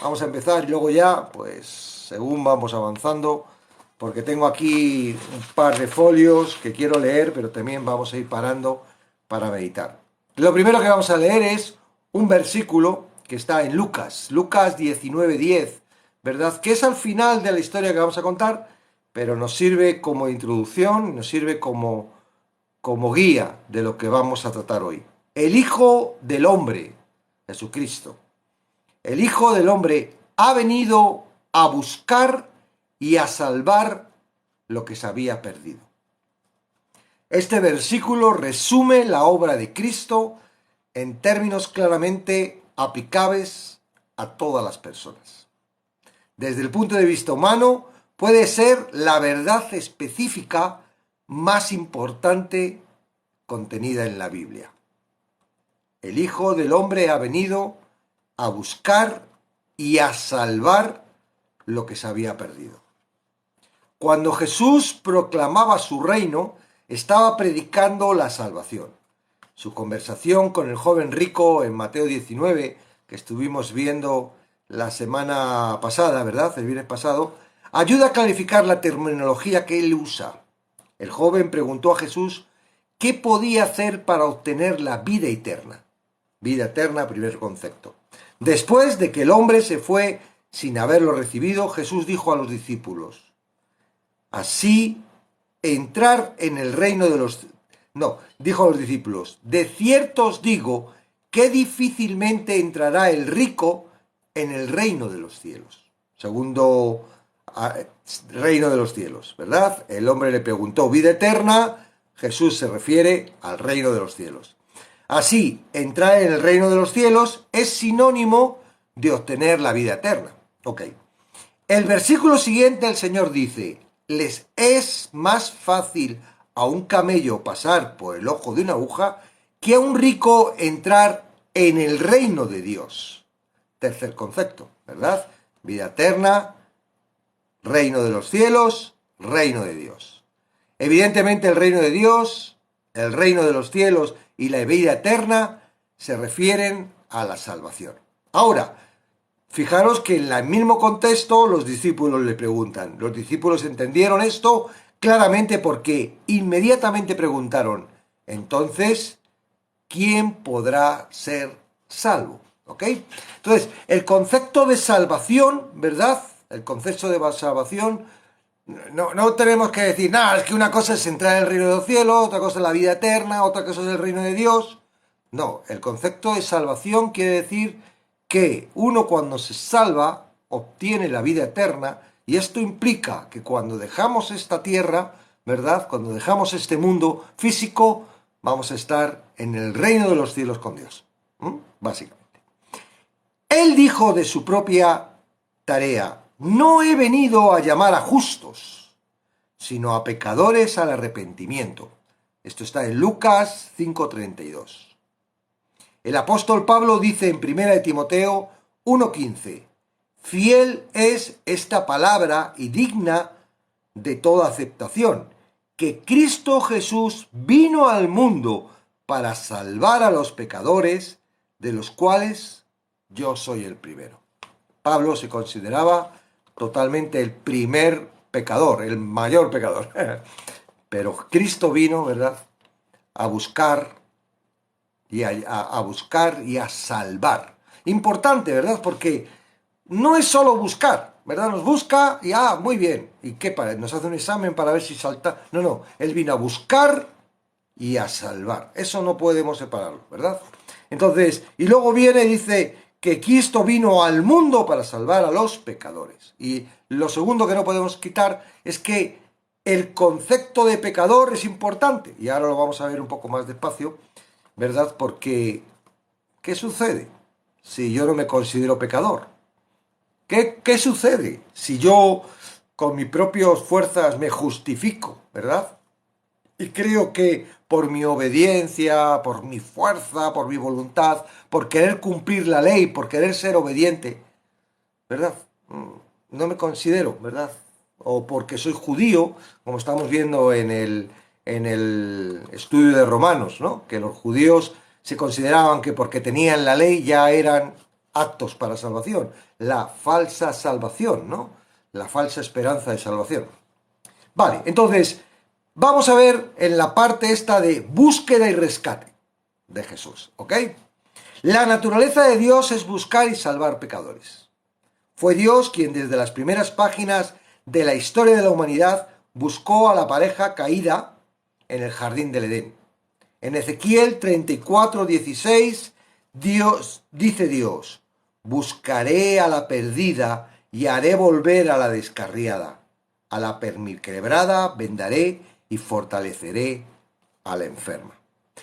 Vamos a empezar y luego ya, pues, según vamos avanzando, porque tengo aquí un par de folios que quiero leer, pero también vamos a ir parando para meditar. Lo primero que vamos a leer es un versículo que está en Lucas 19:10, ¿verdad? Que es al final de la historia que vamos a contar, pero nos sirve como introducción, nos sirve como guía de lo que vamos a tratar hoy. El Hijo del Hombre, Jesucristo. El Hijo del Hombre ha venido a buscar y a salvar lo que se había perdido. Este versículo resume la obra de Cristo en términos claramente aplicables a todas las personas. Desde el punto de vista humano, puede ser la verdad específica más importante contenida en la Biblia. El Hijo del Hombre ha venido a buscar y a salvar lo que se había perdido. Cuando Jesús proclamaba su reino, estaba predicando la salvación. Su conversación con el joven rico en Mateo 19, que estuvimos viendo la semana pasada, ¿verdad? El viernes pasado, ayuda a clarificar la terminología que él usa. El joven preguntó a Jesús qué podía hacer para obtener la vida eterna. Vida eterna, primer concepto. Después de que el hombre se fue sin haberlo recibido, Jesús dijo a los discípulos, así, entrar en el reino de los... No, dijo a los discípulos, de cierto os digo que difícilmente entrará el rico en el reino de los cielos. Segundo reino de los cielos, ¿verdad? El hombre le preguntó, vida eterna, Jesús se refiere al reino de los cielos. Así, entrar en el reino de los cielos es sinónimo de obtener la vida eterna. Ok. El versículo siguiente el Señor dice, les es más fácil a un camello pasar por el ojo de una aguja que a un rico entrar en el reino de Dios. Tercer concepto, ¿verdad? Vida eterna, reino de los cielos, reino de Dios. Evidentemente el reino de Dios, el reino de los cielos y la vida eterna se refieren a la salvación. Ahora, fijaros que en el mismo contexto los discípulos le preguntan. Los discípulos entendieron esto claramente porque inmediatamente preguntaron, entonces, ¿quién podrá ser salvo? ¿Ok? Entonces, el concepto de salvación, ¿verdad? El concepto de salvación, no tenemos que decir, nada, es que una cosa es entrar en el reino de los cielos, otra cosa es la vida eterna, otra cosa es el reino de Dios. No, el concepto de salvación quiere decir que uno cuando se salva obtiene la vida eterna y esto implica que cuando dejamos esta tierra, ¿verdad? Cuando dejamos este mundo físico, vamos a estar en el reino de los cielos con Dios. Básicamente. Él dijo de su propia tarea, no he venido a llamar a justos, sino a pecadores al arrepentimiento. Esto está en Lucas 5:32. El apóstol Pablo dice en 1 de Timoteo 1:15, fiel es esta palabra y digna de toda aceptación, que Cristo Jesús vino al mundo para salvar a los pecadores, de los cuales yo soy el primero. Pablo se consideraba totalmente el primer pecador, el mayor pecador. Pero Cristo vino, ¿verdad?, a buscar y a buscar y a salvar. Importante, ¿verdad? Porque no es solo buscar, ¿verdad? Nos busca y muy bien. ¿Y qué para? Nos hace un examen para ver si salta. No, Él vino a buscar y a salvar. Eso no podemos separarlo, ¿verdad? Entonces, y luego viene y dice que Cristo vino al mundo para salvar a los pecadores. Y lo segundo que no podemos quitar es que el concepto de pecador es importante. Y ahora lo vamos a ver un poco más despacio, ¿verdad? Porque, ¿qué sucede si yo no me considero pecador? ¿Qué sucede si yo con mis propias fuerzas me justifico, ¿verdad? Y creo que por mi obediencia, por mi fuerza, por mi voluntad, por querer cumplir la ley, por querer ser obediente, ¿verdad? No me considero, ¿verdad? O porque soy judío, como estamos viendo en el estudio de Romanos, ¿no? Que los judíos se consideraban que porque tenían la ley ya eran actos para salvación, la falsa salvación, ¿no? La falsa esperanza de salvación. Vale, entonces, vamos a ver en la parte esta de búsqueda y rescate de Jesús, ¿ok? La naturaleza de Dios es buscar y salvar pecadores. Fue Dios quien desde las primeras páginas de la historia de la humanidad buscó a la pareja caída en el jardín del Edén. En Ezequiel 34:16, dice Dios, buscaré a la perdida y haré volver a la descarriada. A la perniquebrada vendaré y fortaleceré a la enferma.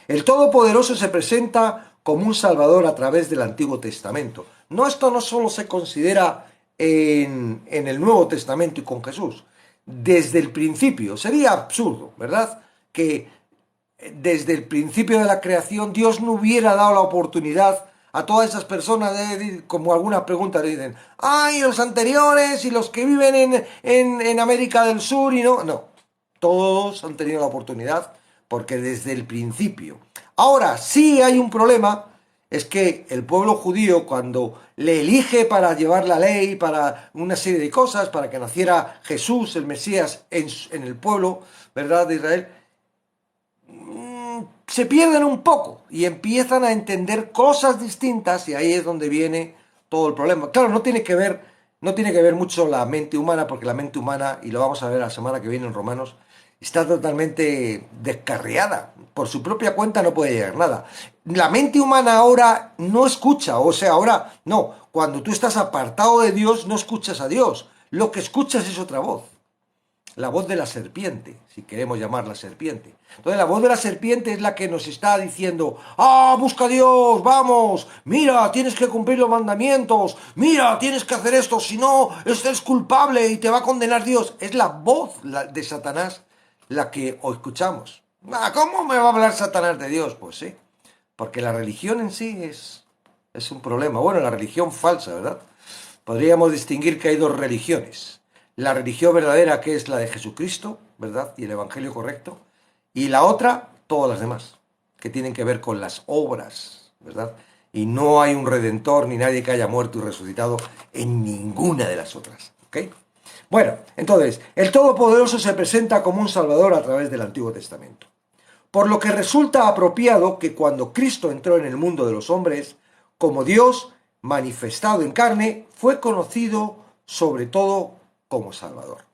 El Todopoderoso se presenta como un Salvador a través del Antiguo Testamento. No, esto no solo se considera en el Nuevo Testamento y con Jesús. Desde el principio, sería absurdo, ¿verdad? Que desde el principio de la creación Dios no hubiera dado la oportunidad a todas esas personas, como algunas preguntas dicen, ¡ay, los anteriores y los que viven en América del Sur! Y no, todos han tenido la oportunidad porque desde el principio. Ahora, sí hay un problema, es que el pueblo judío cuando le elige para llevar la ley, para una serie de cosas, para que naciera Jesús, el Mesías, en el pueblo, ¿verdad?, de Israel, se pierden un poco y empiezan a entender cosas distintas y ahí es donde viene todo el problema. Claro, no tiene que ver mucho la mente humana, porque la mente humana, y lo vamos a ver la semana que viene en Romanos, está totalmente descarriada. Por su propia cuenta no puede llegar nada. La mente humana ahora no escucha, o sea, ahora no. Cuando tú estás apartado de Dios, no escuchas a Dios. Lo que escuchas es otra voz. La voz de la serpiente, si queremos llamarla serpiente. Entonces la voz de la serpiente es la que nos está diciendo, busca a Dios, vamos, mira, tienes que cumplir los mandamientos, mira, tienes que hacer esto, si no, este es culpable y te va a condenar Dios. Es la voz de Satanás la que escuchamos. ¿Cómo me va a hablar Satanás de Dios? Pues sí, porque la religión en sí es un problema. Bueno, la religión falsa, ¿verdad? Podríamos distinguir que hay dos religiones. La religión verdadera, que es la de Jesucristo, ¿verdad? Y el evangelio correcto. Y la otra, todas las demás, que tienen que ver con las obras, ¿verdad? Y no hay un redentor ni nadie que haya muerto y resucitado en ninguna de las otras, ¿ok? Bueno, entonces, el Todopoderoso se presenta como un Salvador a través del Antiguo Testamento. Por lo que resulta apropiado que cuando Cristo entró en el mundo de los hombres, como Dios manifestado en carne, fue conocido sobre todo como Salvador.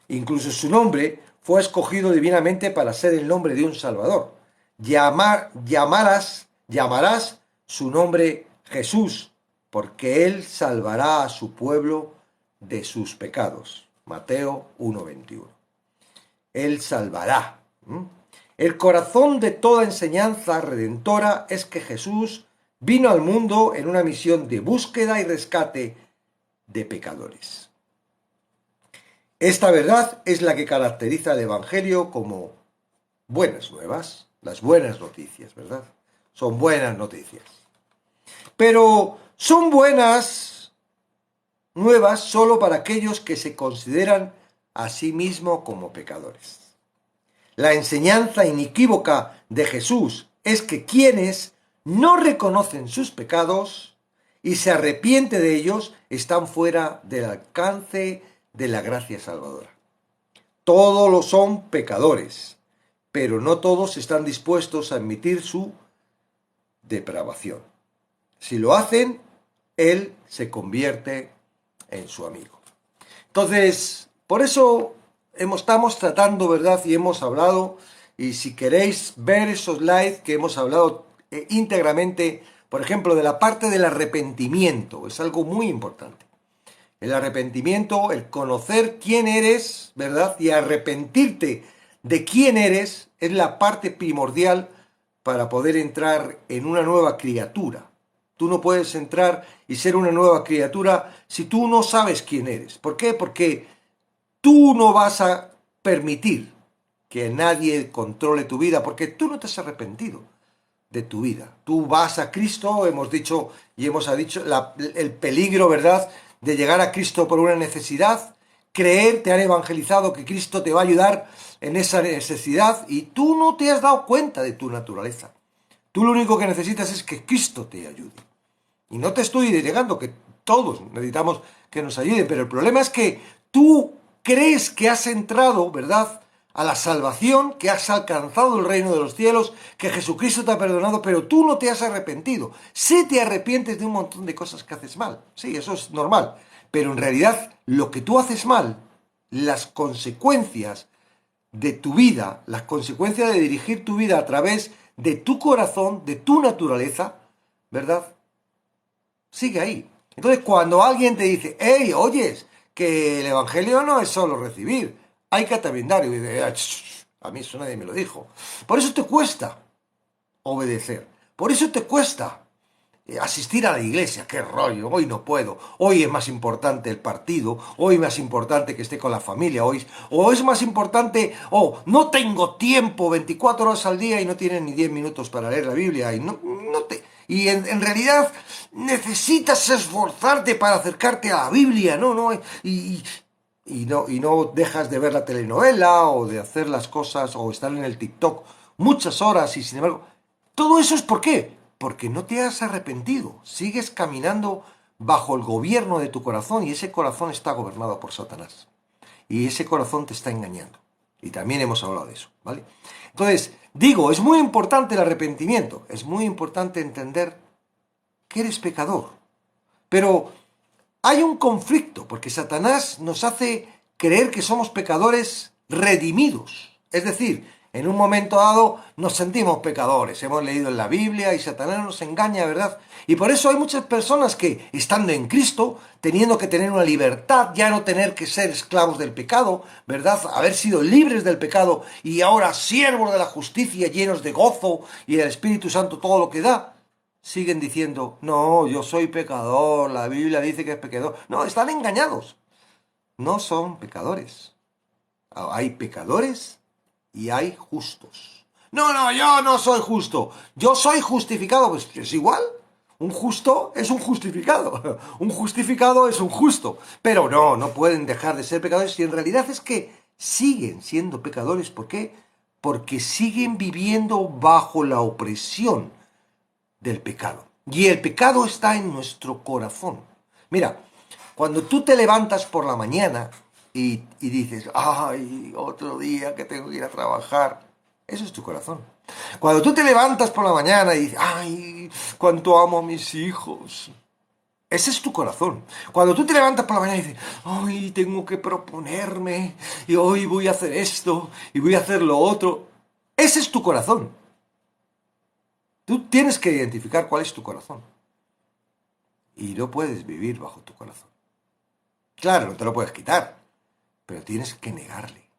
Incluso su nombre fue escogido divinamente para ser el nombre de un Salvador. Llamarás su nombre Jesús, porque Él salvará a su pueblo de sus pecados. Mateo 1:21. Él salvará. El corazón de toda enseñanza redentora es que Jesús vino al mundo en una misión de búsqueda y rescate de pecadores. Esta verdad es la que caracteriza al Evangelio como buenas nuevas, las buenas noticias, ¿verdad? Son buenas noticias. Pero son buenas nuevas solo para aquellos que se consideran a sí mismos como pecadores. La enseñanza inequívoca de Jesús es que quienes no reconocen sus pecados y se arrepienten de ellos están fuera del alcance de la gracia salvadora. Todos lo son pecadores, pero no todos están dispuestos a admitir su depravación. Si lo hacen, Él se convierte en su amigo. Entonces, por eso estamos tratando, ¿verdad? Y hemos hablado, y si queréis ver esos lives que hemos hablado íntegramente, por ejemplo, de la parte del arrepentimiento, es algo muy importante. El arrepentimiento, el conocer quién eres, ¿verdad? Y arrepentirte de quién eres es la parte primordial para poder entrar en una nueva criatura. Tú no puedes entrar y ser una nueva criatura si tú no sabes quién eres. ¿Por qué? Porque tú no vas a permitir que nadie controle tu vida, porque tú no te has arrepentido de tu vida. Tú vas a Cristo, hemos dicho y hemos dicho el peligro, ¿verdad?, de llegar a Cristo por una necesidad, creer, te han evangelizado que Cristo te va a ayudar en esa necesidad y tú no te has dado cuenta de tu naturaleza. Tú lo único que necesitas es que Cristo te ayude. Y no te estoy negando que todos necesitamos que nos ayuden, pero el problema es que tú crees que has entrado, ¿verdad?, a la salvación, que has alcanzado el reino de los cielos, que Jesucristo te ha perdonado, pero tú no te has arrepentido. Sí te arrepientes de un montón de cosas que haces mal, sí, eso es normal, pero en realidad lo que tú haces mal, las consecuencias de tu vida, las consecuencias de dirigir tu vida a través de tu corazón, de tu naturaleza, ¿verdad?, sigue ahí. Entonces, cuando alguien te dice, hey, oyes, que el Evangelio no es solo recibir, hay que también dar, y dice, a mí eso nadie me lo dijo. Por eso te cuesta obedecer, por eso te cuesta asistir a la iglesia, qué rollo, hoy no puedo, hoy es más importante el partido, hoy es más importante que esté con la familia, hoy, o es más importante, no tengo tiempo 24 horas al día y no tienes ni 10 minutos para leer la Biblia, y y en realidad necesitas esforzarte para acercarte a la Biblia, y no dejas de ver la telenovela o de hacer las cosas o estar en el TikTok muchas horas y sin embargo, todo eso es ¿por qué? Porque no te has arrepentido, sigues caminando bajo el gobierno de tu corazón y ese corazón está gobernado por Satanás. Y ese corazón te está engañando. Y también hemos hablado de eso, ¿vale? Entonces, digo, es muy importante el arrepentimiento, es muy importante entender que eres pecador. Pero hay un conflicto, porque Satanás nos hace creer que somos pecadores redimidos. Es decir, en un momento dado nos sentimos pecadores, hemos leído en la Biblia y Satanás nos engaña, ¿verdad? Y por eso hay muchas personas que, estando en Cristo, teniendo que tener una libertad, ya no tener que ser esclavos del pecado, ¿verdad? Haber sido libres del pecado y ahora siervos de la justicia, llenos de gozo y el Espíritu Santo todo lo que da, siguen diciendo, no, yo soy pecador, la Biblia dice que es pecador. No, están engañados. No son pecadores. Hay pecadores y hay justos. No, yo no soy justo. Yo soy justificado. Pues es igual. Un justo es un justificado. Un justificado es un justo. Pero no pueden dejar de ser pecadores y en realidad es que siguen siendo pecadores. ¿Por qué? Porque siguen viviendo bajo la opresión del pecado. Y el pecado está en nuestro corazón. Mira, cuando tú te levantas por la mañana y dices, ay, otro día que tengo que ir a trabajar, eso es tu corazón. Cuando tú te levantas por la mañana y dices, ay, cuánto amo a mis hijos, ese es tu corazón. Cuando tú te levantas por la mañana y dices, ay, tengo que proponerme, y hoy voy a hacer esto, y voy a hacer lo otro, ese es tu corazón. Tú tienes que identificar cuál es tu corazón. Y no puedes vivir bajo tu corazón. Claro, no te lo puedes quitar, pero tienes que negarle.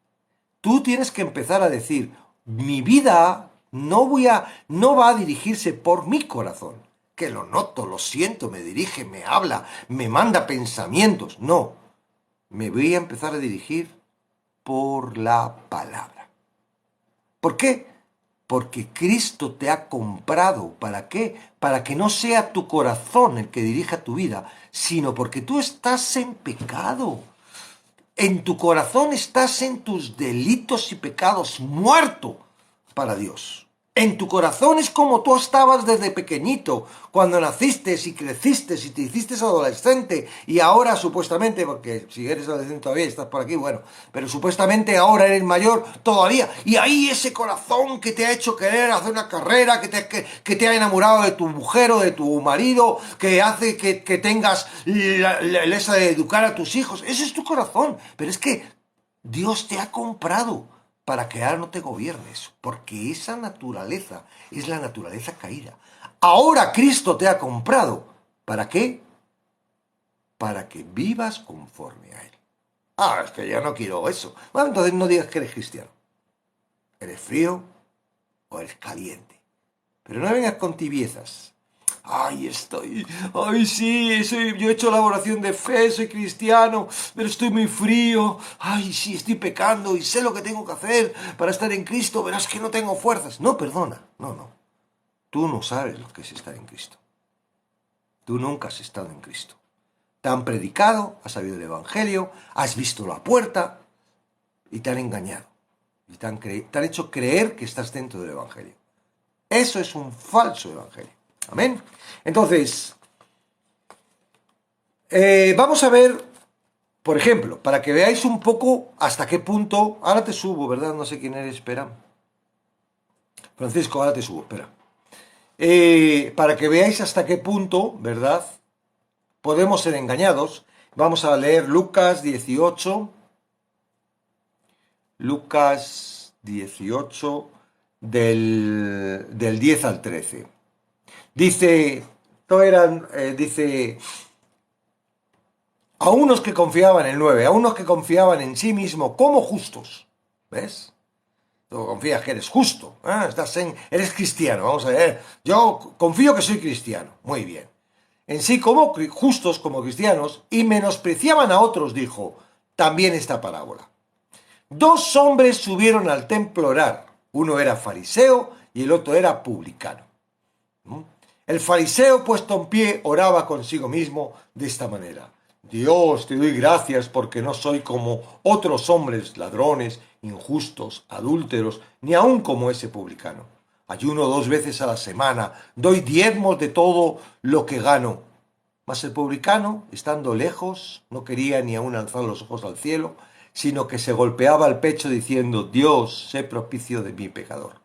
Tú tienes que empezar a decir, mi vida no va a dirigirse por mi corazón, que lo noto, lo siento, me dirige, me habla, me manda pensamientos. No, me voy a empezar a dirigir por la palabra. ¿Por qué? Porque Cristo te ha comprado. ¿Para qué? Para que no sea tu corazón el que dirija tu vida, sino porque tú estás en pecado. En tu corazón estás en tus delitos y pecados, muerto para Dios. En tu corazón es como tú estabas desde pequeñito, cuando naciste y creciste y te hiciste adolescente y ahora supuestamente, porque si eres adolescente todavía estás por aquí, bueno, pero supuestamente ahora eres mayor todavía y ahí ese corazón que te ha hecho querer hacer una carrera, que te ha enamorado de tu mujer o de tu marido, que hace que tengas esa de educar a tus hijos, ese es tu corazón, pero es que Dios te ha comprado para que ahora no te gobiernes, porque esa naturaleza es la naturaleza caída. Ahora Cristo te ha comprado. ¿Para qué? Para que vivas conforme a Él. Es que yo no quiero eso. Bueno, entonces no digas que eres cristiano. ¿Eres frío o eres caliente? Pero no vengas con tibiezas. Sí, yo he hecho la oración de fe, soy cristiano, pero estoy muy frío. Sí, estoy pecando y sé lo que tengo que hacer para estar en Cristo, pero es que no tengo fuerzas. No, perdona, no. Tú no sabes lo que es estar en Cristo. Tú nunca has estado en Cristo. Te han predicado, has sabido el Evangelio, has visto la puerta y te han engañado. Y te han hecho creer que estás dentro del Evangelio. Eso es un falso Evangelio. Amén. Entonces, Vamos a ver, por ejemplo, para que veáis un poco hasta qué punto... Ahora te subo, ¿verdad? No sé quién eres, espera. Francisco, ahora te subo, espera. Para que veáis hasta qué punto, ¿verdad? Podemos ser engañados. Vamos a leer Lucas 18. Lucas 18 del 10 al 13. Dice, dice, a unos que confiaban en el 9, a unos que confiaban en sí mismo como justos. ¿Ves? Tú confías que eres justo, ¿eh? Eres cristiano, vamos a ver. Yo confío que soy cristiano, muy bien. En sí como justos, como cristianos, y menospreciaban a otros, dijo también esta parábola. Dos hombres subieron al templo a orar. Uno era fariseo y el otro era publicano. El fariseo, puesto en pie, oraba consigo mismo de esta manera. Dios, te doy gracias porque no soy como otros hombres, ladrones, injustos, adúlteros, ni aun como ese publicano. Ayuno 2 veces a la semana, doy diezmos de todo lo que gano. Mas el publicano, estando lejos, no quería ni aun alzar los ojos al cielo, sino que se golpeaba el pecho diciendo, Dios, sé propicio de mi pecador.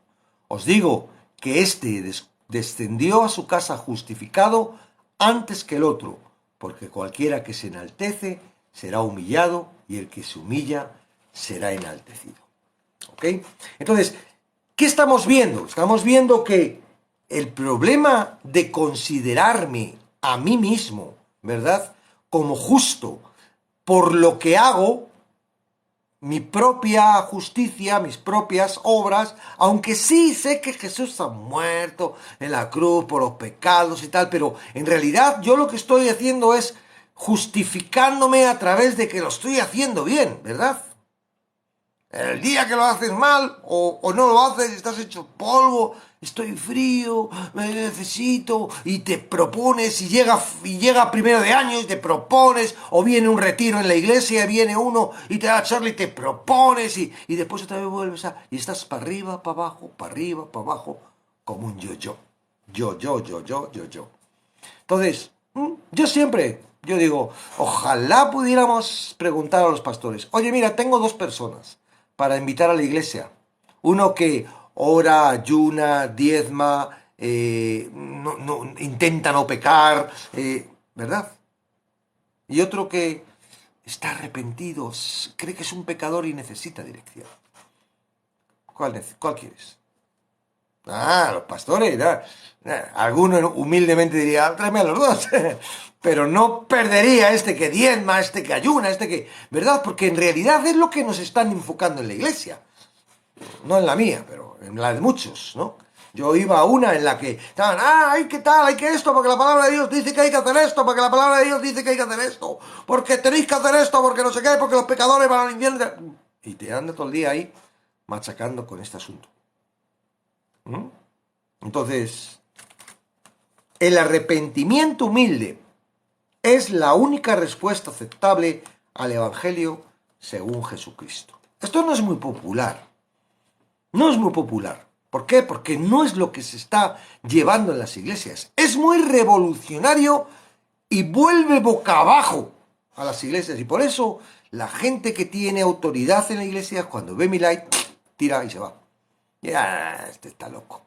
Os digo que éste descendió a su casa justificado antes que el otro, porque cualquiera que se enaltece será humillado y el que se humilla será enaltecido. ¿Ok? Entonces, ¿qué estamos viendo? Estamos viendo que el problema de considerarme a mí mismo, ¿verdad? Como justo por lo que hago, mi propia justicia, mis propias obras, aunque sí sé que Jesús ha muerto en la cruz por los pecados y tal, pero en realidad yo lo que estoy haciendo es justificándome a través de que lo estoy haciendo bien, ¿verdad? El día que lo haces mal o no lo haces, estás hecho polvo, estoy frío, me necesito, y te propones, y llega 1 de año y te propones, o viene un retiro en la iglesia, viene uno y te da charla y te propones, y después otra vez vuelves y estás para arriba, para arriba, para abajo, como un yo-yo. Yo. Entonces, yo digo, ojalá pudiéramos preguntar a los pastores, oye, mira, tengo 2 personas para invitar a la iglesia. Uno que ora, ayuna, diezma, intenta no pecar, ¿verdad? Y otro que está arrepentido, cree que es un pecador y necesita dirección. ¿Cuál quieres? Los pastores, alguno humildemente diría, tráeme a los dos, pero no perdería este que diezma, este que ayuna, este que, ¿verdad? Porque en realidad es lo que nos están enfocando en la iglesia, no en la mía, pero en la de muchos, ¿no? Yo iba a una en la que estaban, hay que tal, hay que esto, porque la palabra de Dios dice que hay que hacer esto, porque la palabra de Dios dice que hay que hacer esto, porque tenéis que hacer esto, porque no sé qué, porque los pecadores van al infierno. Y te anda todo el día ahí machacando con este asunto. Entonces, el arrepentimiento humilde es la única respuesta aceptable al Evangelio según Jesucristo. Esto no es muy popular. No es muy popular. ¿Por qué? Porque no es lo que se está llevando en las iglesias. Es muy revolucionario y vuelve boca abajo a las iglesias. Y por eso la gente que tiene autoridad en la iglesia, cuando ve mi like, tira y se va. Ya, este está loco.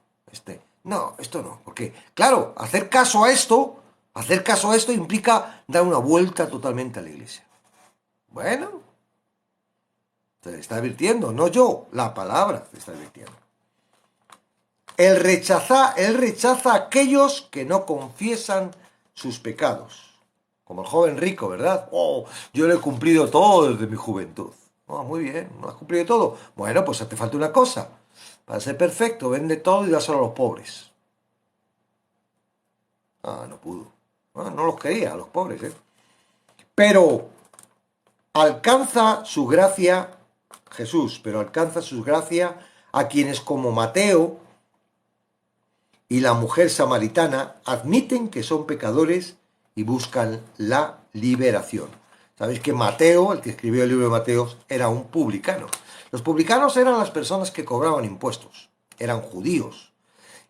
No, esto no. Porque, claro, hacer caso a esto implica dar una vuelta totalmente a la iglesia. Bueno, se está advirtiendo, no yo, la palabra se está advirtiendo. Él rechaza a aquellos que no confiesan sus pecados. Como el joven rico, ¿verdad? Yo lo he cumplido todo desde mi juventud. Muy bien, ¿no has cumplido todo? Bueno, pues te falta una cosa. Para ser perfecto, vende todo y dáselo a los pobres. No pudo. No los quería, a los pobres, ¿eh? Pero alcanza su gracia Jesús, pero alcanza su gracia a quienes como Mateo y la mujer samaritana admiten que son pecadores y buscan la liberación. Sabéis que Mateo, el que escribió el libro de Mateo, era un publicano. Los publicanos eran las personas que cobraban impuestos, eran judíos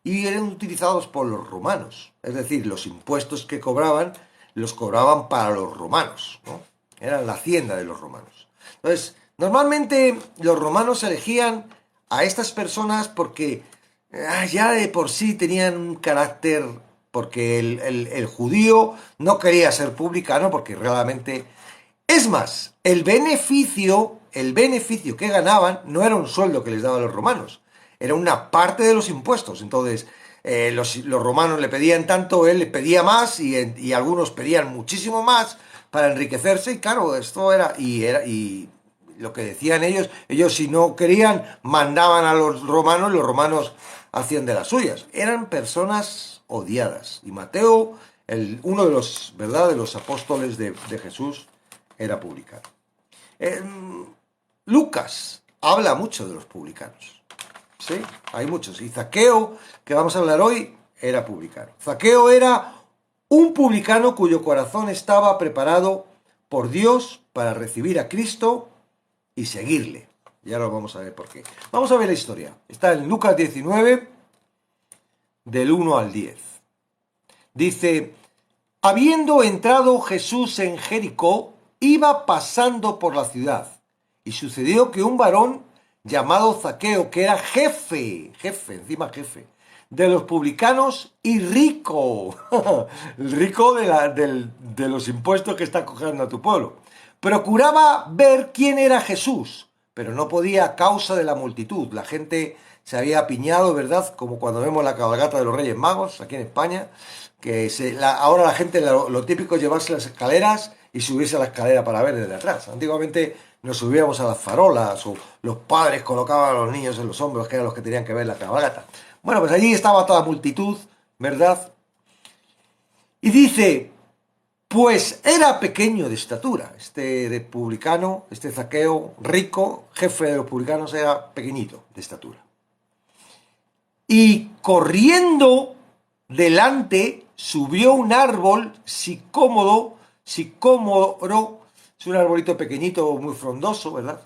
y eran utilizados por los romanos. Es decir, los impuestos que cobraban los cobraban para los romanos, ¿no? Eran la hacienda de los romanos. Entonces, normalmente los romanos elegían a estas personas porque ya de por sí tenían un carácter, porque el judío no quería ser publicano porque realmente... Es más, el beneficio que ganaban no era un sueldo que les daban los romanos, era una parte de los impuestos. Entonces, los romanos le pedían tanto, él le pedía más y algunos pedían muchísimo más para enriquecerse. Y claro, esto y lo que decían ellos si no querían, mandaban a los romanos hacían de las suyas. Eran personas odiadas. Y Mateo, uno de los, ¿verdad?, de los apóstoles de Jesús, era publicano. Eh, Lucas habla mucho de los publicanos. ¿Sí? Hay muchos. Y Zaqueo, que vamos a hablar hoy, era publicano. Zaqueo era un publicano cuyo corazón estaba preparado por Dios para recibir a Cristo y seguirle. Ya lo vamos a ver por qué. Vamos a ver la historia. Está en Lucas 19, del 1 al 10. Dice, habiendo entrado Jesús en Jericó, iba pasando por la ciudad. Y sucedió que un varón llamado Zaqueo, que era jefe, de los publicanos y rico, rico de los impuestos que está cogiendo a tu pueblo, procuraba ver quién era Jesús, pero no podía a causa de la multitud. La gente se había apiñado, ¿verdad? Como cuando vemos la cabalgata de los Reyes Magos aquí en España, que ahora la gente lo típico es llevarse las escaleras y subirse a la escalera para ver desde atrás. Antiguamente nos subíamos a las farolas o los padres colocaban a los niños en los hombros, que eran los que tenían que ver la cabalgata. Bueno, pues allí estaba toda la multitud, ¿verdad? Y dice, pues era pequeño de estatura. Este republicano, este Zaqueo, rico, jefe de los publicanos, era pequeñito de estatura. Y corriendo delante subió un árbol sicómoro, es un arbolito pequeñito, muy frondoso, ¿verdad?,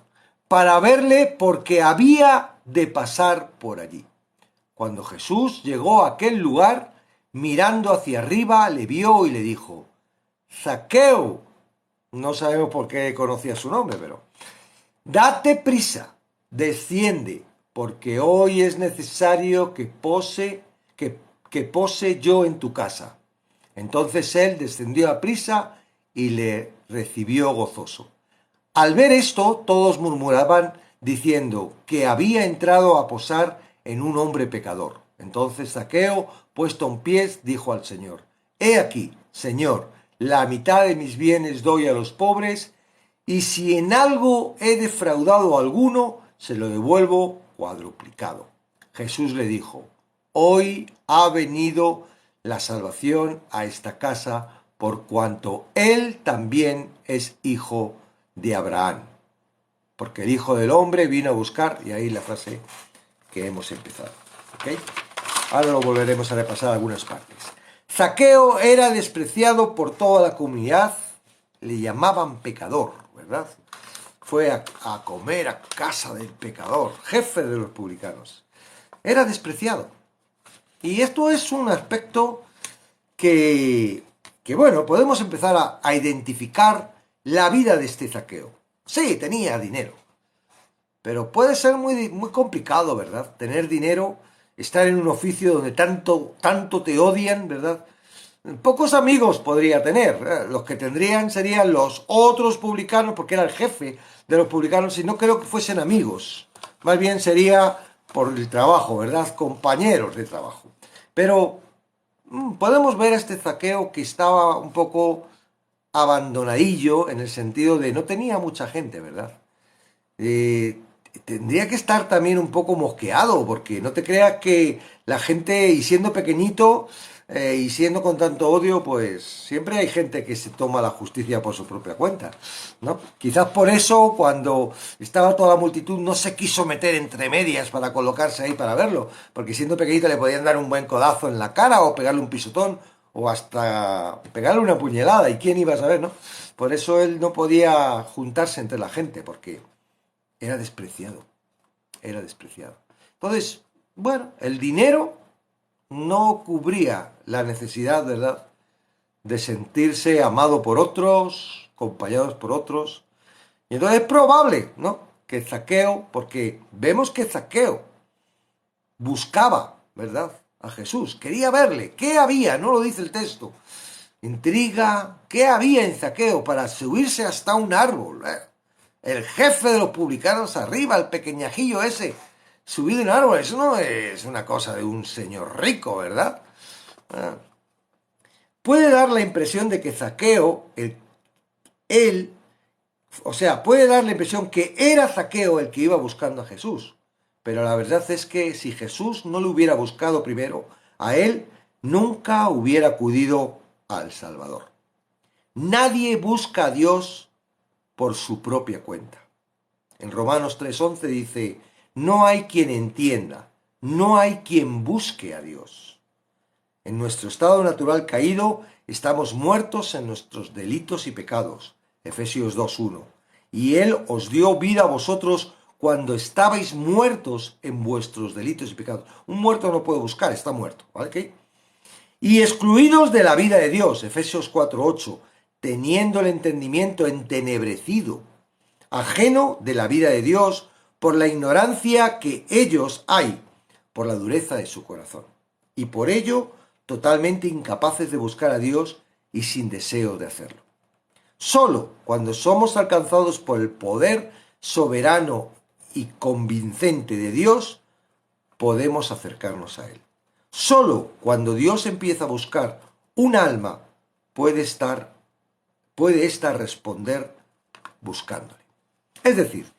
para verle porque había de pasar por allí. Cuando Jesús llegó a aquel lugar, mirando hacia arriba, le vio y le dijo, Zaqueo, no sabemos por qué conocía su nombre, pero date prisa, desciende, porque hoy es necesario que pose yo en tu casa. Entonces él descendió a prisa y le recibió gozoso. Al ver esto, todos murmuraban, diciendo que había entrado a posar en un hombre pecador. Entonces Zaqueo, puesto en pie, dijo al Señor, he aquí, Señor, la mitad de mis bienes doy a los pobres, y si en algo he defraudado a alguno, se lo devuelvo cuadruplicado. Jesús le dijo, hoy ha venido la salvación a esta casa, por cuanto él también es hijo de Abraham. Porque el Hijo del Hombre vino a buscar, y ahí la frase que hemos empezado. ¿Okay? Ahora lo volveremos a repasar algunas partes. Zaqueo era despreciado por toda la comunidad, le llamaban pecador, ¿verdad? Fue a comer a casa del pecador, jefe de los publicanos. Era despreciado. Y esto es un aspecto que bueno, podemos empezar a identificar la vida de este Zaqueo. Sí, tenía dinero, pero puede ser muy, muy complicado, ¿verdad? Tener dinero, estar en un oficio donde tanto te odian, ¿verdad? Pocos amigos podría tener. Los que tendrían serían los otros publicanos, porque era el jefe de los publicanos, y no creo que fuesen amigos. Más bien sería por el trabajo, ¿verdad? Compañeros de trabajo. Pero podemos ver a este Zaqueo que estaba un poco abandonadillo, en el sentido de no tenía mucha gente, ¿verdad? Tendría que estar también un poco mosqueado, porque no te creas que la gente, y siendo pequeñito, y siendo con tanto odio, pues siempre hay gente que se toma la justicia por su propia cuenta, ¿no? Quizás por eso, cuando estaba toda la multitud, no se quiso meter entre medias para colocarse ahí para verlo, porque siendo pequeñito le podían dar un buen codazo en la cara, o pegarle un pisotón, o hasta pegarle una puñalada, y quién iba a saber, ¿no? Por eso él no podía juntarse entre la gente, porque era despreciado. Era despreciado. Entonces, bueno, el dinero no cubría la necesidad, ¿verdad?, de sentirse amado por otros, acompañados por otros. Y entonces es probable, ¿no?, que Zaqueo, porque vemos que Zaqueo buscaba, ¿verdad?, a Jesús, quería verle. ¿Qué había? No lo dice el texto. Intriga. ¿Qué había en Zaqueo para subirse hasta un árbol? El jefe de los publicanos arriba, el pequeñajillo ese, subido en un árbol. Eso no es una cosa de un señor rico, ¿verdad? Puede dar la impresión de que Zaqueo, puede dar la impresión que era Zaqueo el que iba buscando a Jesús. Pero la verdad es que si Jesús no lo hubiera buscado primero, a él nunca hubiera acudido al Salvador. Nadie busca a Dios por su propia cuenta. En Romanos 3:11 dice, no hay quien entienda, no hay quien busque a Dios. En nuestro estado natural caído estamos muertos en nuestros delitos y pecados. Efesios 2:1. Y Él os dio vida a vosotros cuando estabais muertos en vuestros delitos y pecados. Un muerto no puede buscar, está muerto, ¿vale? Y excluidos de la vida de Dios, Efesios 4:8, teniendo el entendimiento entenebrecido, ajeno de la vida de Dios por la ignorancia que ellos hay, por la dureza de su corazón. Y por ello, totalmente incapaces de buscar a Dios y sin deseo de hacerlo. Solo cuando somos alcanzados por el poder soberano y convincente de Dios, podemos acercarnos a Él. Solo cuando Dios empieza a buscar un alma, puede ésta responder buscándole. Es decir,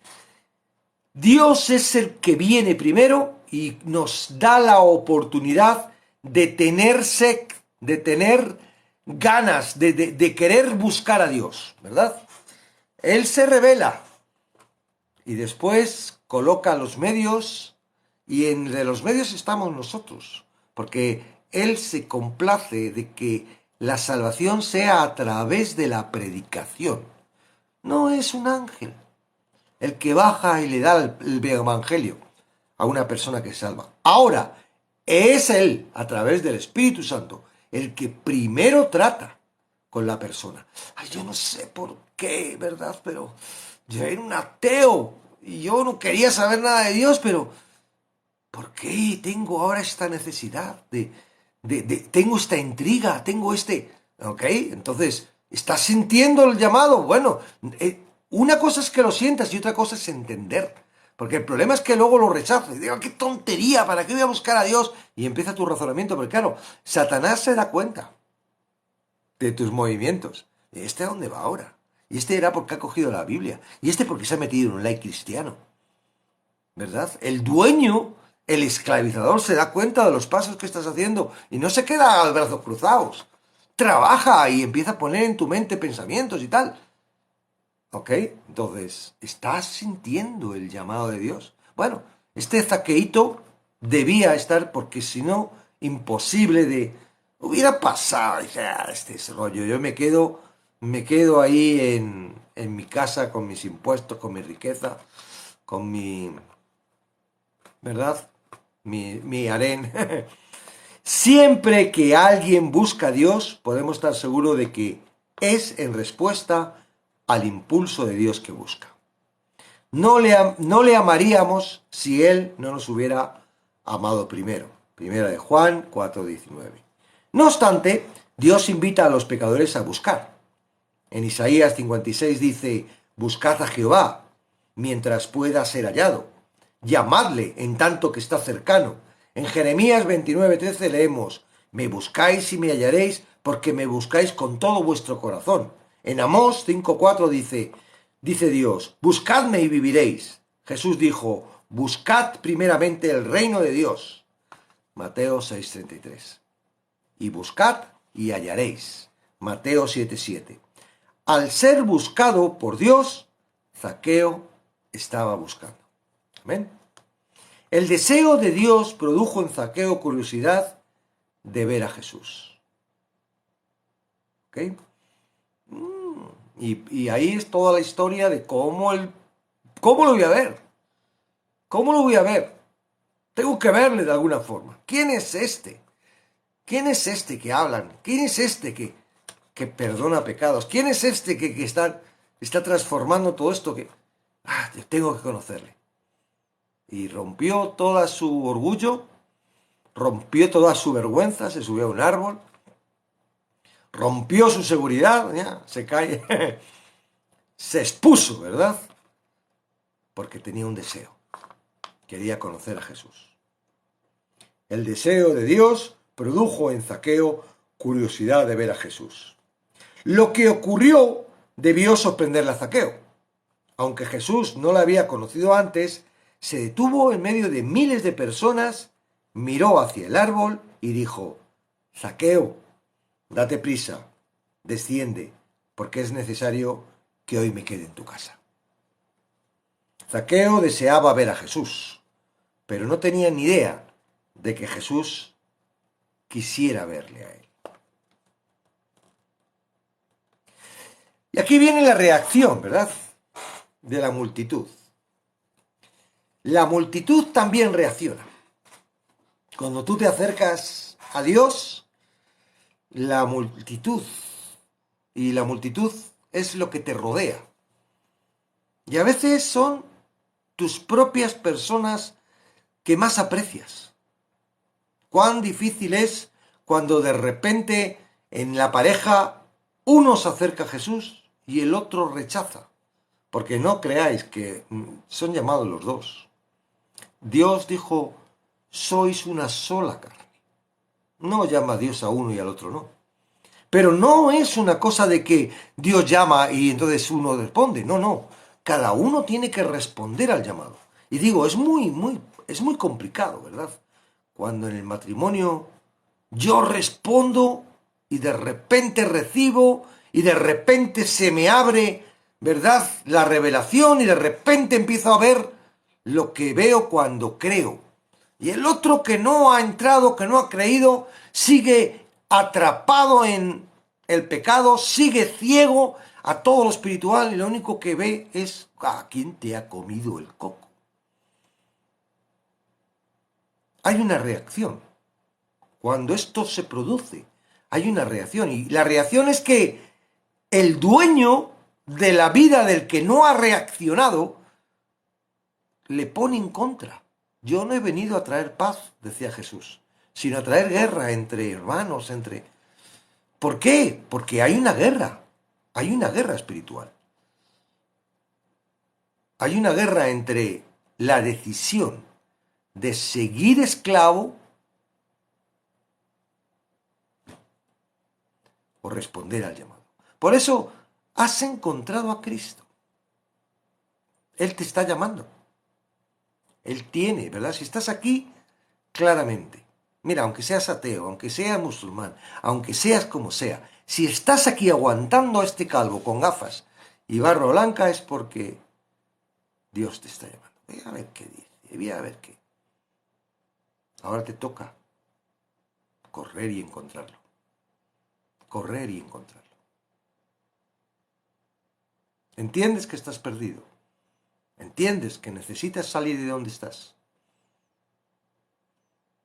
Dios es el que viene primero y nos da la oportunidad de tener ganas de querer buscar a Dios, ¿verdad? Él se revela y después coloca los medios, y entre los medios estamos nosotros, porque Él se complace de que la salvación sea a través de la predicación. No es un ángel el que baja y le da el evangelio a una persona que se salva. Ahora, es Él, a través del Espíritu Santo, el que primero trata con la persona. Ay, yo no sé por qué, ¿verdad? Pero yo era un ateo y yo no quería saber nada de Dios, pero ¿por qué tengo ahora esta necesidad tengo esta intriga, tengo ¿ok? Entonces, ¿estás sintiendo el llamado? Bueno, una cosa es que lo sientas y otra cosa es entender. Porque el problema es que luego lo rechazas y digo, qué tontería, ¿para qué voy a buscar a Dios? Y empieza tu razonamiento, porque claro, Satanás se da cuenta de tus movimientos. ¿Y este a dónde va ahora? Y este era porque ha cogido la Biblia. Y este porque se ha metido en un like cristiano. ¿Verdad? El dueño, el esclavizador, se da cuenta de los pasos que estás haciendo y no se queda a brazos cruzados. Trabaja y empieza a poner en tu mente pensamientos y tal. ¿Ok? Entonces, ¿estás sintiendo el llamado de Dios? Bueno, este Zaqueito debía estar, porque si no, imposible de... Hubiera pasado, dice, este es rollo, yo me quedo ahí en mi casa con mis impuestos, con mi riqueza, con mi... ¿Verdad? Mi harén. Siempre que alguien busca a Dios, podemos estar seguros de que es en respuesta al impulso de Dios que busca. No le amaríamos si Él no nos hubiera amado primero. Primera de Juan 4:19. No obstante, Dios invita a los pecadores a buscar. En Isaías 56 dice, buscad a Jehová mientras pueda ser hallado. Llamadle en tanto que está cercano. En Jeremías 29:13 leemos, me buscáis y me hallaréis porque me buscáis con todo vuestro corazón. En Amós 5:4 dice Dios, buscadme y viviréis. Jesús dijo, buscad primeramente el reino de Dios. Mateo 6:33. Y buscad y hallaréis. Mateo 7:7. Al ser buscado por Dios, Zaqueo estaba buscando. Amén. El deseo de Dios produjo en Zaqueo curiosidad de ver a Jesús. ¿Ok? Y ahí es toda la historia de cómo lo voy a ver. ¿Cómo lo voy a ver? Tengo que verle de alguna forma. ¿Quién es este? ¿Quién es este que hablan? ¿Quién es este que...? que perdona pecados. ¿Quién es este que está transformando todo esto? Yo tengo que conocerle. Y rompió todo su orgullo, rompió toda su vergüenza, se subió a un árbol, rompió su seguridad, ya, se cae, se expuso, ¿verdad? Porque tenía un deseo. Quería conocer a Jesús. El deseo de Dios produjo en Zaqueo curiosidad de ver a Jesús. Lo que ocurrió debió sorprenderle a Zaqueo. Aunque Jesús no la había conocido antes, se detuvo en medio de miles de personas, miró hacia el árbol y dijo: Zaqueo, date prisa, desciende, porque es necesario que hoy me quede en tu casa. Zaqueo deseaba ver a Jesús, pero no tenía ni idea de que Jesús quisiera verle a él. Y aquí viene la reacción, ¿verdad?, de la multitud. La multitud también reacciona. Cuando tú te acercas a Dios, la multitud es lo que te rodea. Y a veces son tus propias personas que más aprecias. Cuán difícil es cuando de repente en la pareja uno se acerca a Jesús y el otro rechaza. Porque no creáis que son llamados los dos. Dios dijo: sois una sola carne. No llama a Dios a uno y al otro no. Pero no es una cosa de que Dios llama y entonces uno responde. No, no. Cada uno tiene que responder al llamado. Y digo, es muy complicado, ¿verdad? Cuando en el matrimonio yo respondo y de repente recibo y de repente se me abre, ¿verdad?, la revelación y de repente empiezo a ver lo que veo cuando creo. Y el otro que no ha entrado, que no ha creído, sigue atrapado en el pecado, sigue ciego a todo lo espiritual y lo único que ve es: ¿quién te ha comido el coco? Hay una reacción. Cuando esto se produce, hay una reacción. Y la reacción es que el dueño de la vida del que no ha reaccionado le pone en contra. Yo no he venido a traer paz, decía Jesús, sino a traer guerra entre hermanos, ¿Por qué? Porque hay una guerra espiritual. Hay una guerra entre la decisión de seguir esclavo o responder al llamado. Por eso has encontrado a Cristo. Él te está llamando. Él tiene, ¿verdad? Si estás aquí, claramente. Mira, aunque seas ateo, aunque seas musulmán, aunque seas como sea, si estás aquí aguantando a este calvo con gafas y barba blanca es porque Dios te está llamando. Voy a ver qué dice, voy a ver qué. Ahora te toca correr y encontrarlo. Correr y encontrarlo. ¿Entiendes que estás perdido? ¿Entiendes que necesitas salir de donde estás?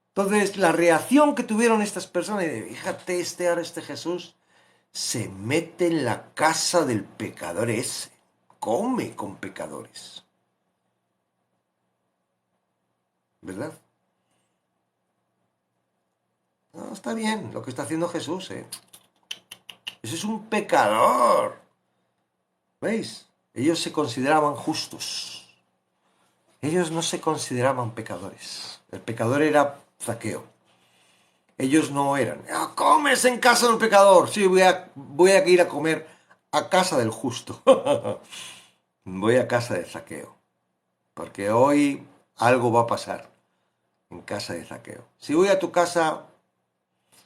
Entonces, la reacción que tuvieron estas personas, fíjate, este Jesús se mete en la casa del pecador ese, come con pecadores. ¿Verdad? No, está bien lo que está haciendo Jesús, ¿eh? Ese es un pecador. ¿Veis? Ellos se consideraban justos. Ellos no se consideraban pecadores. El pecador era Zaqueo. Ellos no eran: comes en casa del pecador. Sí, voy a ir a comer a casa del justo. Voy a casa de Zaqueo. Porque hoy algo va a pasar en casa de Zaqueo. Si voy a tu casa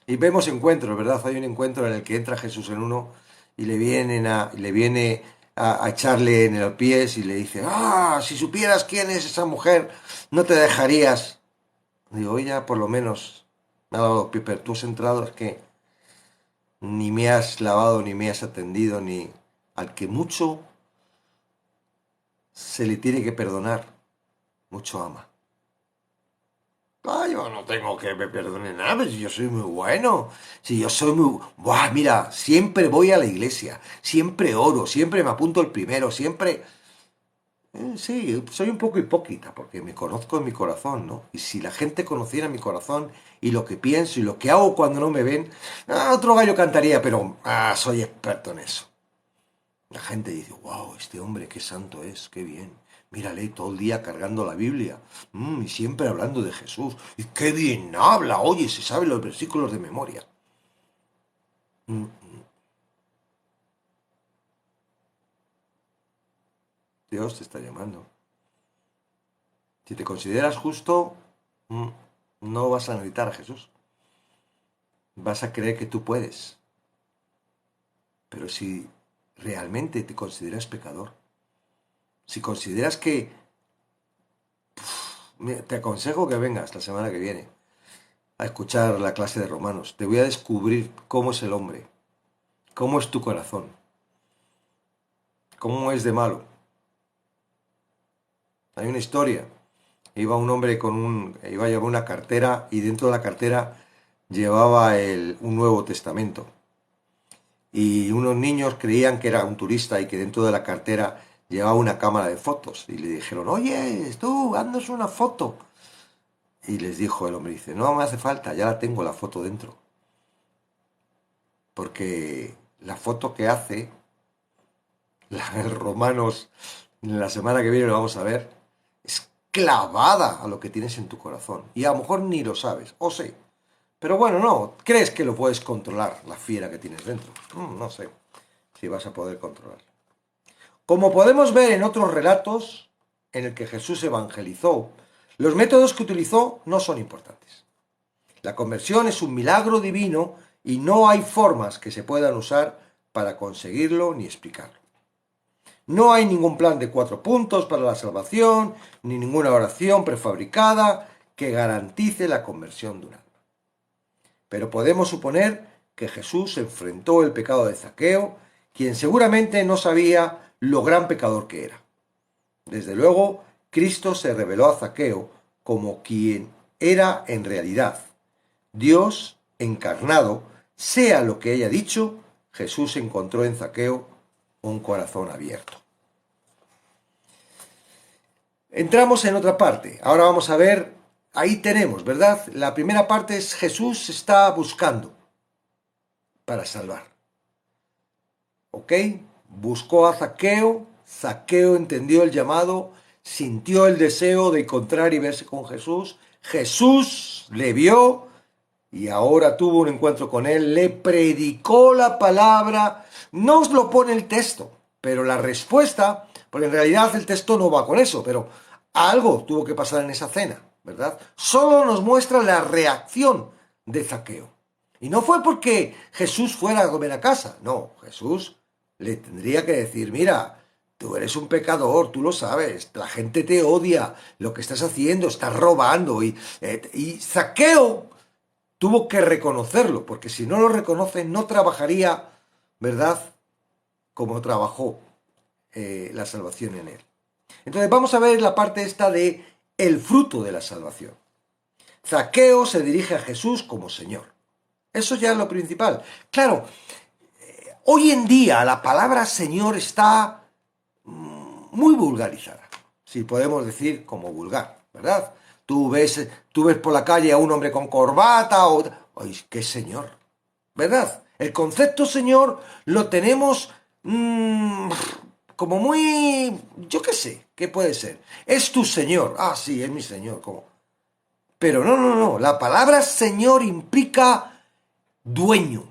y vemos encuentros, ¿verdad? Hay un encuentro en el que entra Jesús en uno y le viene a echarle en los pies y le dice: si supieras quién es esa mujer, no te dejarías. Digo: oye, por lo menos me ha dado los pies, pero tú has entrado, es que ni me has lavado, ni me has atendido, ni al que mucho se le tiene que perdonar, mucho ama. Ah, yo no tengo que me perdone nada, si yo soy muy bueno, si yo soy muy... Buah, mira, siempre voy a la iglesia, siempre oro, siempre me apunto el primero, siempre... Sí, soy un poco hipócrita porque me conozco en mi corazón, ¿no? Y si la gente conociera mi corazón y lo que pienso y lo que hago cuando no me ven, otro gallo cantaría, pero soy experto en eso. La gente dice, wow, este hombre qué santo es, qué bien. Mírale todo el día cargando la Biblia y siempre hablando de Jesús. Y qué bien habla, oye, se sabe los versículos de memoria. Mm, Dios te está llamando. Si te consideras justo, mm, no vas a necesitar a Jesús. Vas a creer que tú puedes. Pero si realmente te consideras pecador, si consideras que... Te aconsejo que vengas la semana que viene a escuchar la clase de Romanos. Te voy a descubrir cómo es el hombre, cómo es tu corazón, cómo es de malo. Hay una historia. Iba un hombre iba a llevar una cartera y dentro de la cartera llevaba un Nuevo Testamento. Y unos niños creían que era un turista y que dentro de la cartera llevaba una cámara de fotos. Y le dijeron, oye, tú, haznos una foto. Y les dijo el hombre, dice, no me hace falta, ya la tengo la foto dentro. Porque la foto que hace, el Romanos, la semana que viene lo vamos a ver, es clavada a lo que tienes en tu corazón. Y a lo mejor ni lo sabes, o sí. Pero bueno, no, crees que lo puedes controlar, la fiera que tienes dentro. No sé si vas a poder controlar. Como podemos ver en otros relatos en el que Jesús evangelizó, los métodos que utilizó no son importantes. La conversión es un milagro divino y no hay formas que se puedan usar para conseguirlo ni explicarlo. No hay ningún plan de 4 puntos para la salvación, ni ninguna oración prefabricada que garantice la conversión de un alma. Pero podemos suponer que Jesús enfrentó el pecado de Zaqueo, quien seguramente no sabía lo gran pecador que era. Desde luego, Cristo se reveló a Zaqueo como quien era en realidad. Dios encarnado, sea lo que haya dicho, Jesús encontró en Zaqueo un corazón abierto. Entramos en otra parte. Ahora vamos a ver, ahí tenemos, ¿verdad? La primera parte es Jesús está buscando para salvar. ¿Ok? Buscó a Zaqueo, Zaqueo entendió el llamado, sintió el deseo de encontrar y verse con Jesús, Jesús le vio y ahora tuvo un encuentro con él, le predicó la palabra, no os lo pone el texto, pero la respuesta, porque en realidad el texto no va con eso, pero algo tuvo que pasar en esa cena, ¿verdad? Solo nos muestra la reacción de Zaqueo. Y no fue porque Jesús fuera a comer a casa, no, Jesús le tendría que decir, mira, tú eres un pecador, tú lo sabes, la gente te odia, lo que estás haciendo, estás robando. Y Zaqueo tuvo que reconocerlo, porque si no lo reconoce no trabajaría, ¿verdad?, como trabajó la salvación en él. Entonces vamos a ver la parte esta de el fruto de la salvación. Zaqueo se dirige a Jesús como Señor. Eso ya es lo principal. Claro, hoy en día la palabra Señor está muy vulgarizada, si podemos decir como vulgar, ¿verdad? Tú ves por la calle a un hombre con corbata o... ¡Ay, qué señor! ¿Verdad? El concepto señor lo tenemos como muy... Yo qué sé, ¿qué puede ser? Es tu señor. Ah, sí, es mi señor. ¿Cómo? Pero no, no, no. La palabra señor implica dueño.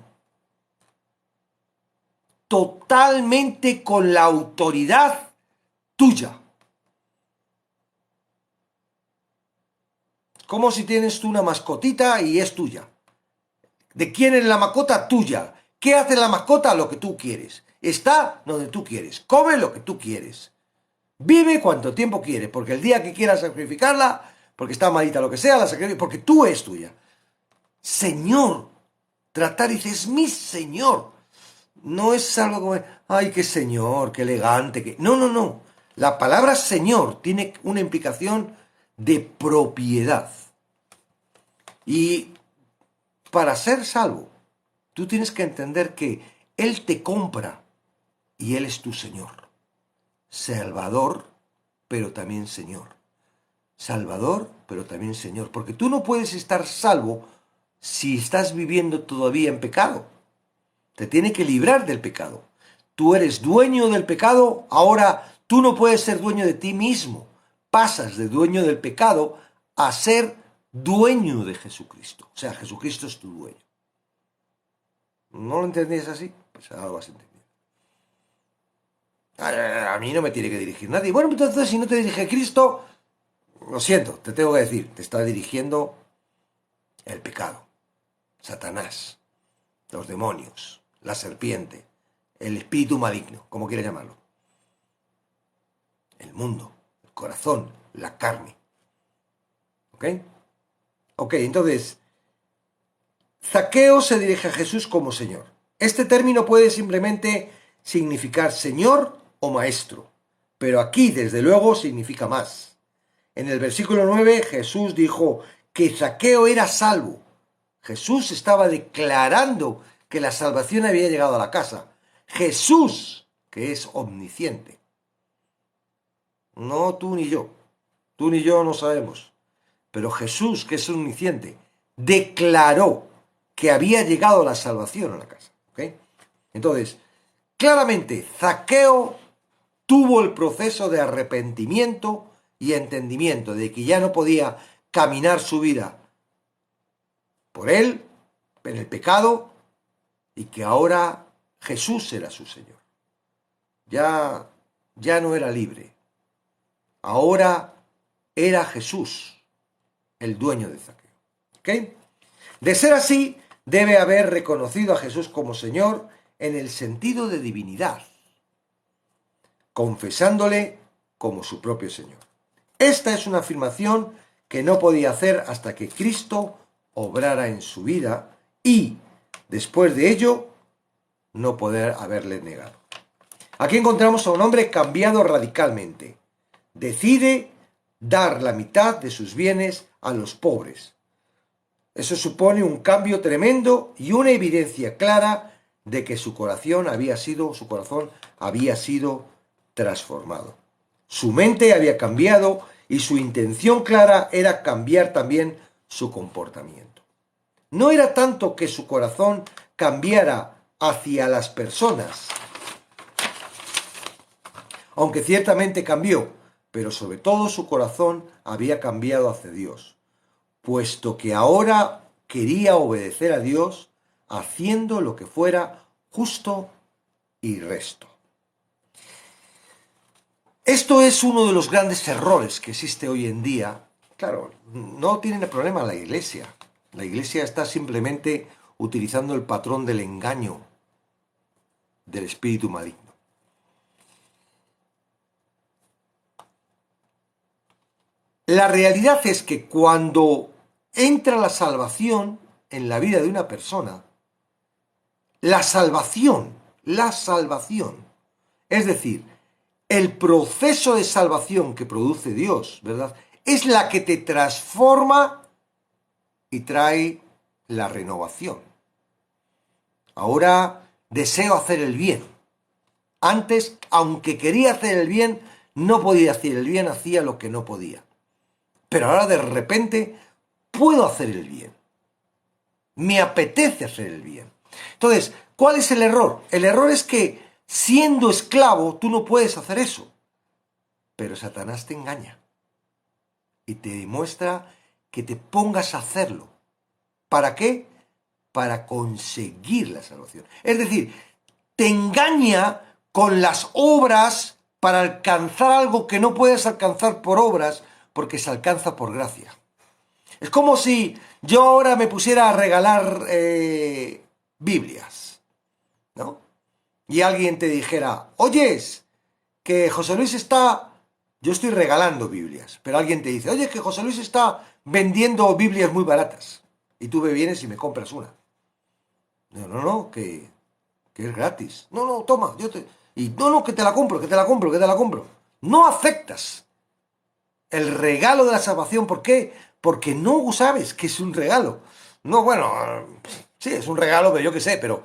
Totalmente con la autoridad tuya. Como si tienes tú una mascotita y es tuya. ¿De quién es la mascota? Tuya. ¿Qué hace la mascota? Lo que tú quieres. Está donde tú quieres. Come lo que tú quieres. Vive cuanto tiempo quieres. Porque el día que quieras sacrificarla, porque está malita lo que sea, la sacrificas. Porque tú es tuya. Señor. Tratar y dices, es mi Señor. No es algo como, ay, qué señor, qué elegante. No, no, no. La palabra Señor tiene una implicación de propiedad. Y para ser salvo, tú tienes que entender que Él te compra y Él es tu Señor. Salvador, pero también Señor. Salvador, pero también Señor. Porque tú no puedes estar salvo si estás viviendo todavía en pecado. Te tiene que librar del pecado. Tú eres dueño del pecado, ahora tú no puedes ser dueño de ti mismo. Pasas de dueño del pecado a ser dueño de Jesucristo. O sea, Jesucristo es tu dueño. ¿No lo entendías así? Pues ahora lo vas a entender. A mí no me tiene que dirigir nadie. Bueno, entonces si no te dirige Cristo, lo siento, te tengo que decir, te está dirigiendo el pecado, Satanás, los demonios, la serpiente, el espíritu maligno, como quieras llamarlo. El mundo, el corazón, la carne. ¿Ok? Ok, entonces, Zaqueo se dirige a Jesús como Señor. Este término puede simplemente significar Señor o Maestro, pero aquí, desde luego, significa más. En el versículo 9, Jesús dijo que Zaqueo era salvo. Jesús estaba declarando que la salvación había llegado a la casa. Jesús, que es omnisciente. No tú ni yo. Tú ni yo no sabemos. Pero Jesús, que es omnisciente, declaró que había llegado la salvación a la casa. ¿Ok? Entonces, claramente, Zaqueo tuvo el proceso de arrepentimiento y entendimiento de que ya no podía caminar su vida por él, en el pecado, y que ahora Jesús era su Señor. Ya no era libre. Ahora era Jesús el dueño de Zaqueo. ¿Ok? De ser así, debe haber reconocido a Jesús como Señor en el sentido de divinidad, confesándole como su propio Señor. Esta es una afirmación que no podía hacer hasta que Cristo obrara en su vida y, después de ello, no poder haberle negado. Aquí encontramos a un hombre cambiado radicalmente. Decide dar la mitad de sus bienes a los pobres. Eso supone un cambio tremendo y una evidencia clara de que su corazón había sido transformado. Su mente había cambiado y su intención clara era cambiar también su comportamiento. No era tanto que su corazón cambiara hacia las personas, aunque ciertamente cambió, pero sobre todo su corazón había cambiado hacia Dios, puesto que ahora quería obedecer a Dios haciendo lo que fuera justo y recto. Esto es uno de los grandes errores que existe hoy en día. Claro, no tiene problema la Iglesia. La Iglesia está simplemente utilizando el patrón del engaño del espíritu maligno. La realidad es que cuando entra la salvación en la vida de una persona, la salvación, es decir, el proceso de salvación que produce Dios, ¿verdad? Es la que te transforma y trae la renovación. Ahora deseo hacer el bien. Antes, aunque quería hacer el bien, no podía hacer el bien, hacía lo que no podía. Pero ahora de repente puedo hacer el bien. Me apetece hacer el bien. Entonces, ¿cuál es el error? El error es que siendo esclavo tú no puedes hacer eso. Pero Satanás te engaña y te demuestra que te pongas a hacerlo. ¿Para qué? Para conseguir la salvación. Es decir, te engaña con las obras para alcanzar algo que no puedes alcanzar por obras, porque se alcanza por gracia. Es como si yo ahora me pusiera a regalar Biblias, ¿no? Y alguien te dijera, oyes, que José Luis está... Yo estoy regalando Biblias, pero alguien te dice, oye, que José Luis está vendiendo Biblias muy baratas. Y tú me vienes y me compras una. No, que es gratis. No, toma, Y no, que te la compro. No aceptas el regalo de la salvación. ¿Por qué? porque no sabes que es un regalo. No, bueno, sí, es un regalo, pero yo qué sé, pero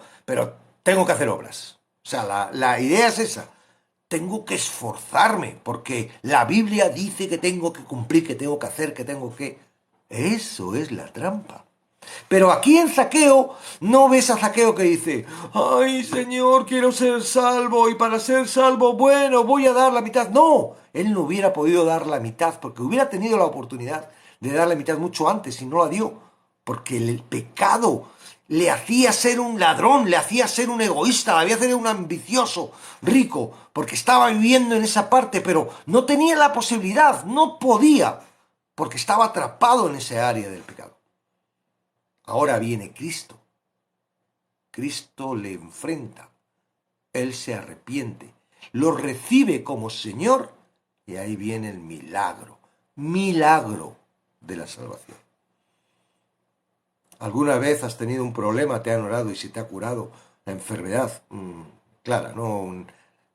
tengo que hacer obras. O sea, la idea es esa. Tengo que esforzarme, porque la Biblia dice que tengo que cumplir, que tengo que hacer, que tengo que... Eso es la trampa. Pero aquí en Zaqueo no ves a Zaqueo que dice, ay Señor, quiero ser salvo y para ser salvo, bueno, voy a dar la mitad. No, él no hubiera podido dar la mitad porque hubiera tenido la oportunidad de dar la mitad mucho antes y no la dio. Porque el pecado le hacía ser un ladrón, le hacía ser un egoísta, le hacía ser un ambicioso, rico, porque estaba viviendo en esa parte, pero no tenía la posibilidad, no podía, porque estaba atrapado en ese área del pecado. Ahora viene Cristo. Cristo le enfrenta. Él se arrepiente. Lo recibe como Señor. Y ahí viene el milagro. Milagro de la salvación. ¿Alguna vez has tenido un problema, te han orado y se te ha curado la enfermedad? Clara, no.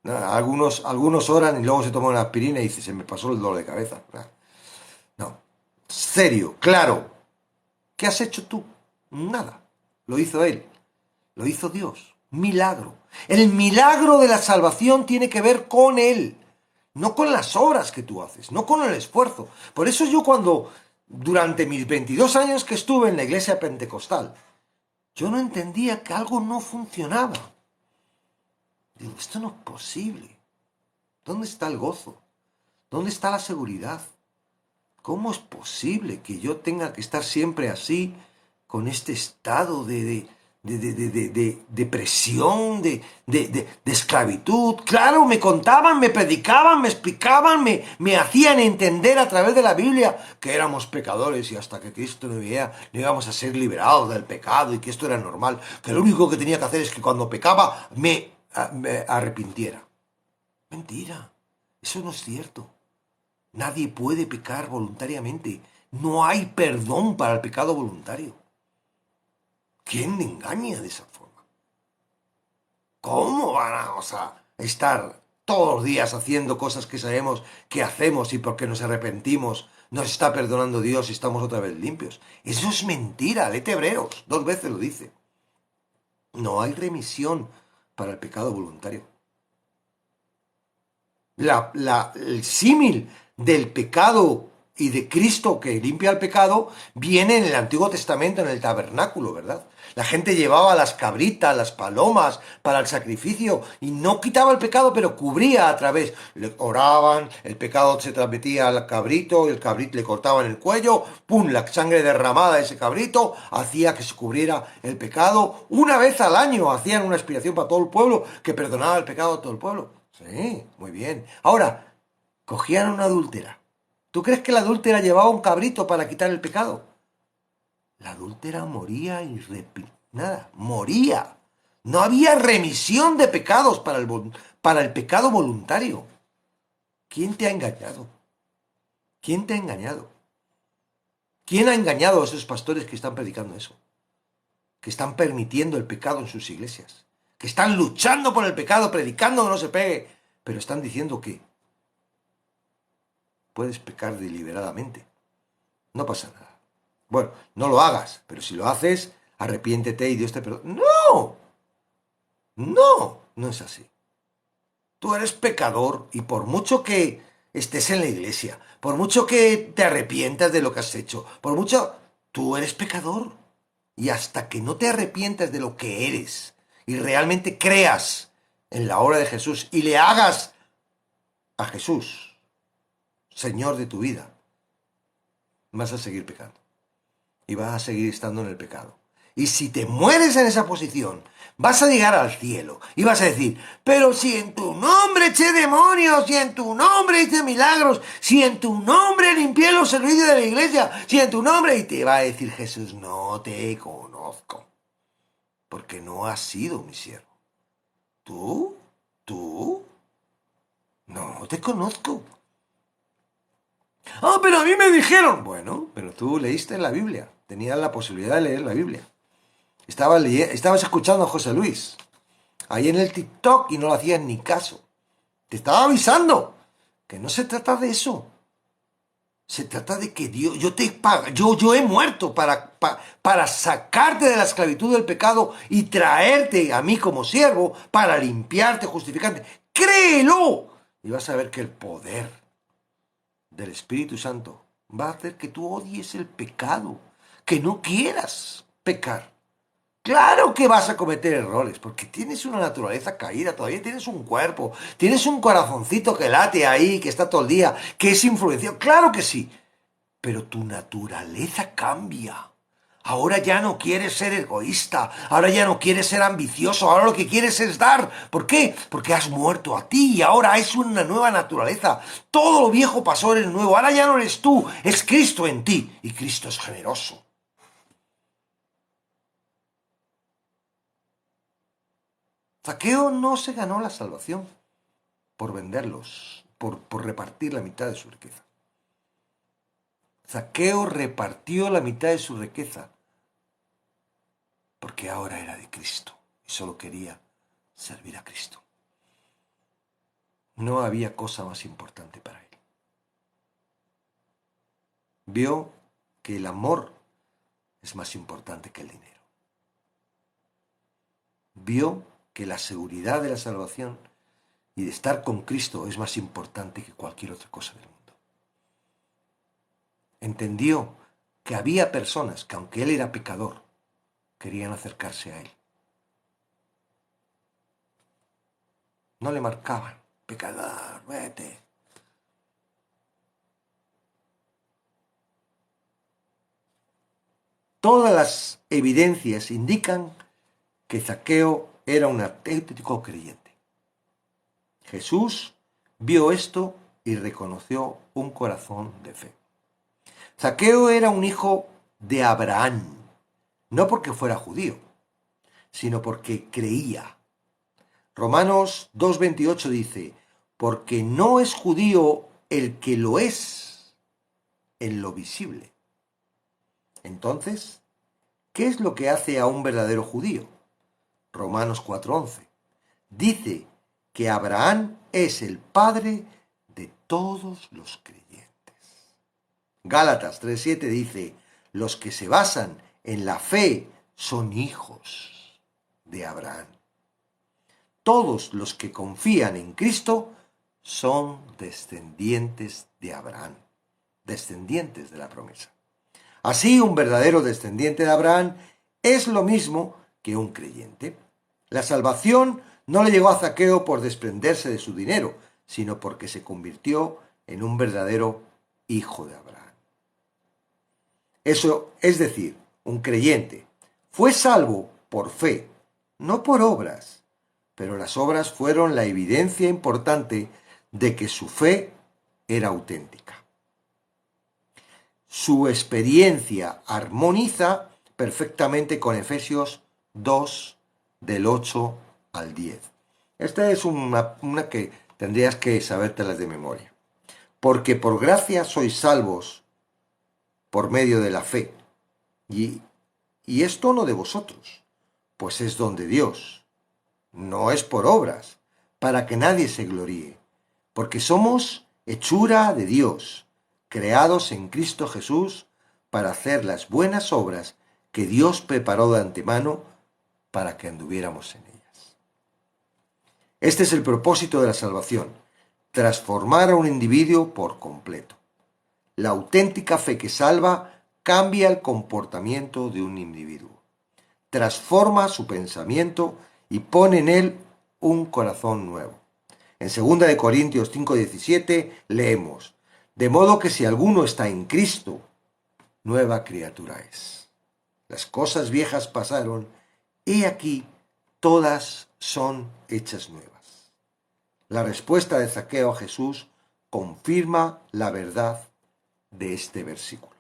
Nada, algunos oran y luego se toman una aspirina y dicen, se me pasó el dolor de cabeza. No. Serio, claro. ¿Qué has hecho tú? Nada. Lo hizo Él. Lo hizo Dios. Milagro. El milagro de la salvación tiene que ver con Él. No con las obras que tú haces. No con el esfuerzo. Por eso yo durante mis 22 años que estuve en la iglesia pentecostal, yo no entendía que algo no funcionaba. Digo, esto no es posible. ¿Dónde está el gozo? ¿Dónde está la seguridad? ¿Cómo es posible que yo tenga que estar siempre así, con este estado de presión, de esclavitud? Claro, me contaban, me predicaban, me explicaban, me hacían entender a través de la Biblia que éramos pecadores y hasta que Cristo no viniera, no íbamos a ser liberados del pecado y que esto era normal, que lo único que tenía que hacer es que cuando pecaba me arrepintiera. Mentira, eso no es cierto. Nadie puede pecar voluntariamente. No hay perdón para el pecado voluntario. ¿Quién me engaña de esa forma? ¿Cómo vamos a estar todos los días haciendo cosas que sabemos que hacemos y porque nos arrepentimos nos está perdonando Dios y estamos otra vez limpios? Eso es mentira. Léete Hebreos, 2 veces lo dice. No hay remisión para el pecado voluntario. El símil del pecado y de Cristo que limpia el pecado viene en el Antiguo Testamento, en el tabernáculo, ¿verdad? La gente llevaba las cabritas, las palomas para el sacrificio y no quitaba el pecado, pero cubría a través. Le oraban, el pecado se transmitía al cabrito, el cabrito le cortaban el cuello, ¡pum! La sangre derramada de ese cabrito hacía que se cubriera el pecado. Una vez al año hacían una expiación para todo el pueblo que perdonaba el pecado a todo el pueblo. Sí, muy bien. Ahora, cogían a una adúltera. ¿Tú crees que la adúltera llevaba un cabrito para quitar el pecado? La adúltera moría y nada, moría. No había remisión de pecados para el pecado voluntario. ¿Quién te ha engañado? ¿Quién te ha engañado? ¿Quién ha engañado a esos pastores que están predicando eso? Que están permitiendo el pecado en sus iglesias. Que están luchando por el pecado, predicando que no se pegue, pero están diciendo que puedes pecar deliberadamente. No pasa nada. Bueno, no lo hagas, pero si lo haces, arrepiéntete y Dios te perdona. ¡No! No, no es así. Tú eres pecador y por mucho que estés en la iglesia, por mucho que te arrepientas de lo que has hecho, por mucho, tú eres pecador. Y hasta que no te arrepientas de lo que eres y realmente creas en la obra de Jesús y le hagas a Jesús Señor de tu vida, vas a seguir pecando. Y vas a seguir estando en el pecado. Y si te mueres en esa posición, vas a llegar al cielo y vas a decir, pero si en tu nombre eché demonios, si en tu nombre hice milagros, si en tu nombre limpié los servicios de la iglesia, si en tu nombre... Y te va a decir Jesús, no te conozco, porque no has sido mi siervo. ¿Tú? No te conozco. Ah, pero a mí me dijeron. Bueno, pero tú leíste la Biblia. Tenías la posibilidad de leer la Biblia. Estabas escuchando a José Luis. Ahí en el TikTok y no le hacías ni caso. Te estaba avisando que no se trata de eso. Se trata de que Dios, yo te pago, yo he muerto para sacarte de la esclavitud del pecado y traerte a mí como siervo para limpiarte, justificarte. Créelo. Y vas a ver que el poder del Espíritu Santo va a hacer que tú odies el pecado, que no quieras pecar. Claro que vas a cometer errores, porque tienes una naturaleza caída, todavía tienes un cuerpo, tienes un corazoncito que late ahí, que está todo el día, que es influenciado. Claro que sí, pero tu naturaleza cambia. Ahora ya no quieres ser egoísta, ahora ya no quieres ser ambicioso, ahora lo que quieres es dar. ¿Por qué? Porque has muerto a ti y ahora es una nueva naturaleza. Todo lo viejo pasó, eres nuevo, ahora ya no eres tú, es Cristo en ti y Cristo es generoso. Zaqueo no se ganó la salvación por venderlos, por repartir la mitad de su riqueza. Zaqueo repartió la mitad de su riqueza porque ahora era de Cristo y solo quería servir a Cristo. No había cosa más importante para él. Vio que el amor es más importante que el dinero. Vio que la seguridad de la salvación y de estar con Cristo es más importante que cualquier otra cosa del mundo. Entendió que había personas que, aunque él era pecador, querían acercarse a él. No le marcaban, pecador, vete. Todas las evidencias indican que Zaqueo era un auténtico creyente. Jesús vio esto y reconoció un corazón de fe. Zaqueo era un hijo de Abraham, no porque fuera judío, sino porque creía. Romanos 2:28 dice, porque no es judío el que lo es en lo visible. Entonces, ¿qué es lo que hace a un verdadero judío? Romanos 4:11 dice que Abraham es el padre de todos los creyentes. Gálatas 3:7 dice, los que se basan en la fe son hijos de Abraham. Todos los que confían en Cristo son descendientes de Abraham, descendientes de la promesa. Así, un verdadero descendiente de Abraham es lo mismo que un creyente. La salvación no le llegó a Zaqueo por desprenderse de su dinero, sino porque se convirtió en un verdadero hijo de Abraham. Eso es decir, un creyente fue salvo por fe, no por obras, pero las obras fueron la evidencia importante de que su fe era auténtica. Su experiencia armoniza perfectamente con Efesios 2, del 8 al 10. Esta es una que tendrías que sabértelas de memoria. Porque por gracia sois salvos por medio de la fe. Y esto no de vosotros, pues es don de Dios. No es por obras, para que nadie se gloríe, porque somos hechura de Dios, creados en Cristo Jesús para hacer las buenas obras que Dios preparó de antemano para que anduviéramos en ellas. Este es el propósito de la salvación, transformar a un individuo por completo. La auténtica fe que salva cambia el comportamiento de un individuo, transforma su pensamiento y pone en él un corazón nuevo. En 2 Corintios 5:17 leemos, de modo que si alguno está en Cristo, nueva criatura es. Las cosas viejas pasaron, y aquí todas son hechas nuevas. La respuesta de Zaqueo a Jesús confirma la verdad de este versículo.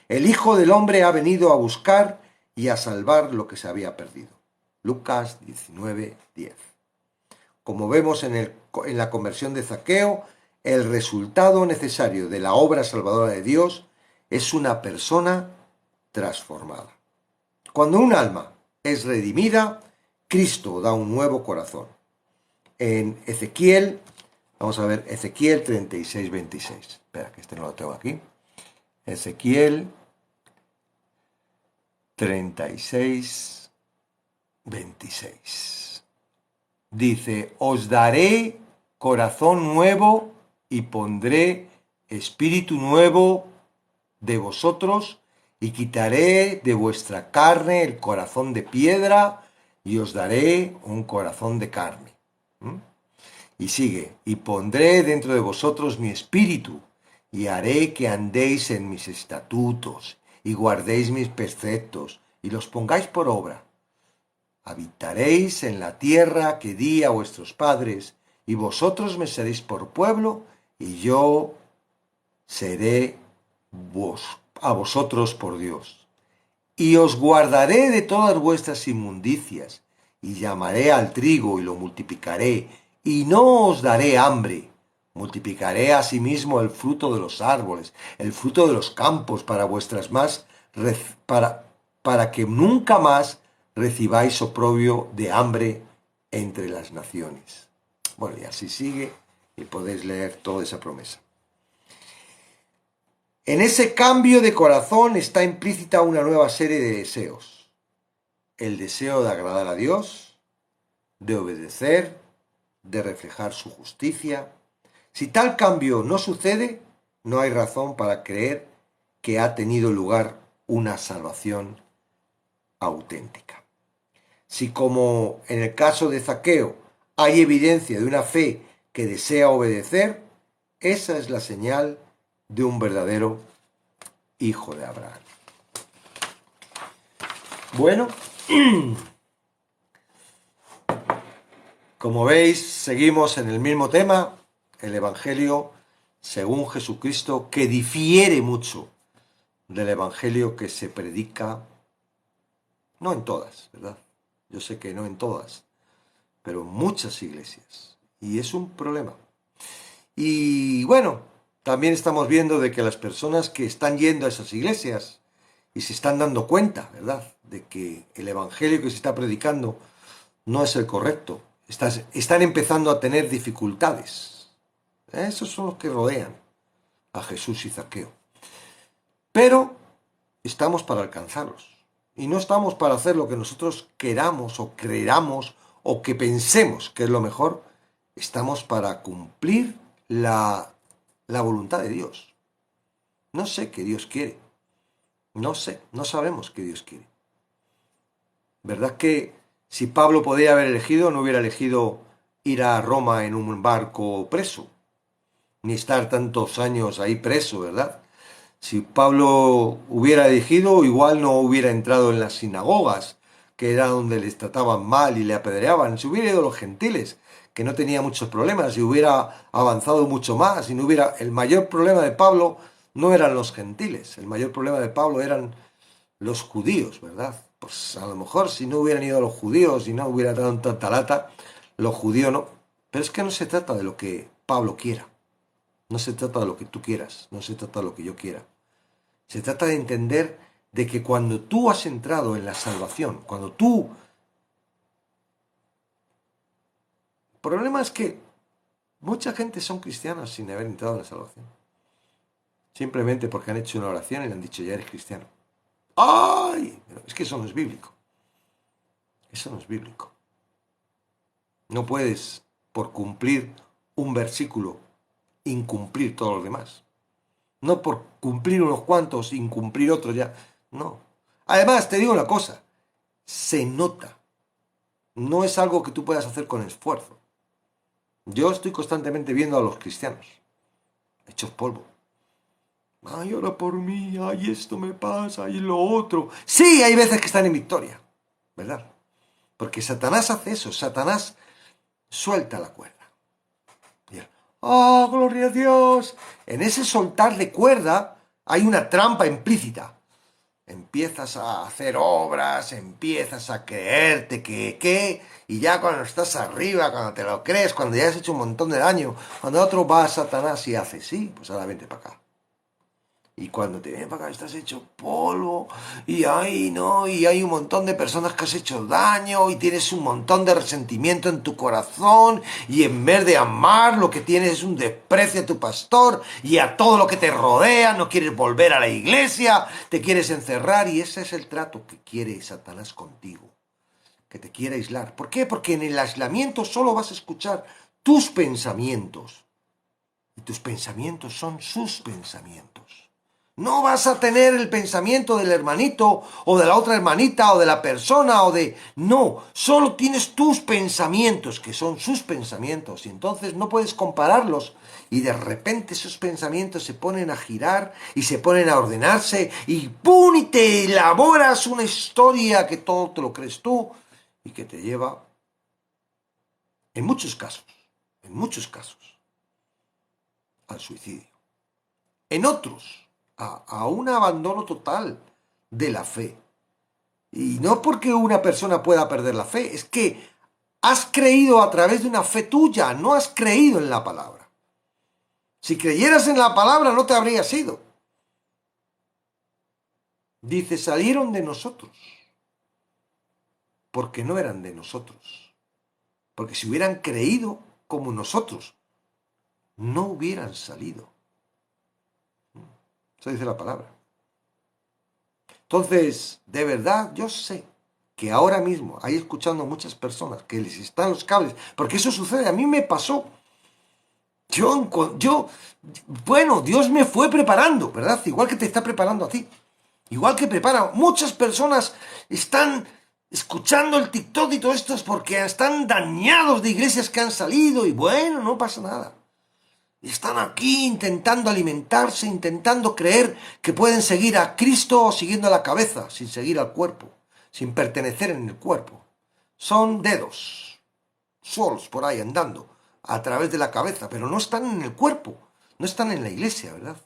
El Hijo del Hombre ha venido a buscar y a salvar lo que se había perdido. Lucas 19:10. Como vemos en la conversión de Zaqueo, el resultado necesario de la obra salvadora de Dios es una persona transformada. Cuando un alma es redimida, Cristo da un nuevo corazón. En Ezequiel Vamos a ver Ezequiel 36, 26. Espera, que este no lo tengo aquí. Ezequiel 36, 26. Dice, os daré corazón nuevo y pondré espíritu nuevo de vosotros y quitaré de vuestra carne el corazón de piedra y os daré un corazón de carne. Y sigue, y pondré dentro de vosotros mi espíritu y haré que andéis en mis estatutos y guardéis mis preceptos y los pongáis por obra. Habitaréis en la tierra que di a vuestros padres y vosotros me seréis por pueblo y yo seré a vosotros por Dios. Y os guardaré de todas vuestras inmundicias, y llamaré al trigo y lo multiplicaré, y no os daré hambre. Multiplicaré asimismo el fruto de los árboles, el fruto de los campos para vuestras más, para que nunca más recibáis oprobio de hambre entre las naciones. Bueno, y así sigue, y podéis leer toda esa promesa. En ese cambio de corazón está implícita una nueva serie de deseos. El deseo de agradar a Dios, de obedecer, de reflejar su justicia. Si tal cambio no sucede, no hay razón para creer que ha tenido lugar una salvación auténtica. Si, como en el caso de Zaqueo, hay evidencia de una fe que desea obedecer, esa es la señal de un verdadero hijo de Abraham. Bueno, como veis, seguimos en el mismo tema, el Evangelio según Jesucristo, que difiere mucho del Evangelio que se predica, no en todas, ¿verdad? Yo sé que no en todas, pero en muchas iglesias. Y es un problema. Y bueno, también estamos viendo de que las personas que están yendo a esas iglesias y se están dando cuenta, ¿verdad?, de que el evangelio que se está predicando no es el correcto. Están empezando a tener dificultades. Esos son los que rodean a Jesús y Zaqueo. Pero estamos para alcanzarlos. Y no estamos para hacer lo que nosotros queramos o creamos o que pensemos que es lo mejor. Estamos para cumplir la voluntad de Dios. No sé qué Dios quiere. No sé, no sabemos qué Dios quiere. ¿Verdad que si Pablo podía haber elegido, no hubiera elegido ir a Roma en un barco preso? Ni estar tantos años ahí preso, ¿verdad? Si Pablo hubiera elegido, igual no hubiera entrado en las sinagogas, que era donde les trataban mal y le apedreaban. Si hubiera ido a los gentiles, que no tenía muchos problemas, y hubiera avanzado mucho más, y no hubiera... El mayor problema de Pablo no eran los gentiles, el mayor problema de Pablo eran los judíos, ¿verdad? Pues a lo mejor si no hubieran ido los judíos y no hubiera dado tanta lata, los judíos no... Pero es que no se trata de lo que Pablo quiera, no se trata de lo que tú quieras, no se trata de lo que yo quiera. Se trata de entender de que cuando tú has entrado en la salvación, cuando tú... El problema es que mucha gente son cristianos sin haber entrado en la salvación. Simplemente porque han hecho una oración y le han dicho, ya eres cristiano. ¡Ay! Pero es que eso no es bíblico. Eso no es bíblico. No puedes, por cumplir un versículo, incumplir todos los demás. No por cumplir unos cuantos, incumplir otros ya. No. Además, te digo una cosa. Se nota. No es algo que tú puedas hacer con esfuerzo. Yo estoy constantemente viendo a los cristianos hechos polvo. Ay, ora por mí, ay, esto me pasa, ay, lo otro. Sí, hay veces que están en victoria, ¿verdad? Porque Satanás hace eso. Satanás suelta la cuerda. Y él, ¡oh, gloria a Dios! En ese soltar de cuerda hay una trampa implícita. Empiezas a hacer obras, empiezas a creerte que, y ya cuando estás arriba, cuando te lo crees, cuando ya has hecho un montón de daño, cuando otro va a Satanás y hace, sí, pues ahora vente para acá. Y cuando te vienen para acá estás hecho polvo y ahí, ¿no? Y hay un montón de personas que has hecho daño y tienes un montón de resentimiento en tu corazón y en vez de amar lo que tienes es un desprecio a tu pastor y a todo lo que te rodea, no quieres volver a la iglesia, te quieres encerrar y ese es el trato que quiere Satanás contigo, que te quiere aislar. ¿Por qué? Porque en el aislamiento solo vas a escuchar tus pensamientos y tus pensamientos son sus pensamientos. No vas a tener el pensamiento del hermanito o de la otra hermanita o de la persona o de... No, solo tienes tus pensamientos, que son sus pensamientos, y entonces no puedes compararlos. Y de repente esos pensamientos se ponen a girar y se ponen a ordenarse y ¡pum! Y te elaboras una historia que todo te lo crees tú y que te lleva, en muchos casos, al suicidio. En otros, a un abandono total de la fe. Y no porque una persona pueda perder la fe, es que has creído a través de una fe tuya, no has creído en la palabra. Si creyeras en la palabra no te habrías ido. Dice, salieron de nosotros, porque no eran de nosotros. Porque si hubieran creído como nosotros, no hubieran salido. Eso dice la palabra. Entonces, de verdad, yo sé que ahora mismo hay escuchando muchas personas que les están los cables, porque eso sucede, a mí me pasó. Bueno, Dios me fue preparando, ¿verdad? Igual que te está preparando a ti. Igual que prepara. Muchas personas están escuchando el TikTok y todo esto porque están dañados de iglesias que han salido y bueno, no pasa nada. Están aquí intentando alimentarse, intentando creer que pueden seguir a Cristo siguiendo la cabeza, sin seguir al cuerpo, sin pertenecer en el cuerpo. Son dedos, solos por ahí andando, a través de la cabeza, pero no están en el cuerpo, no están en la iglesia, ¿verdad?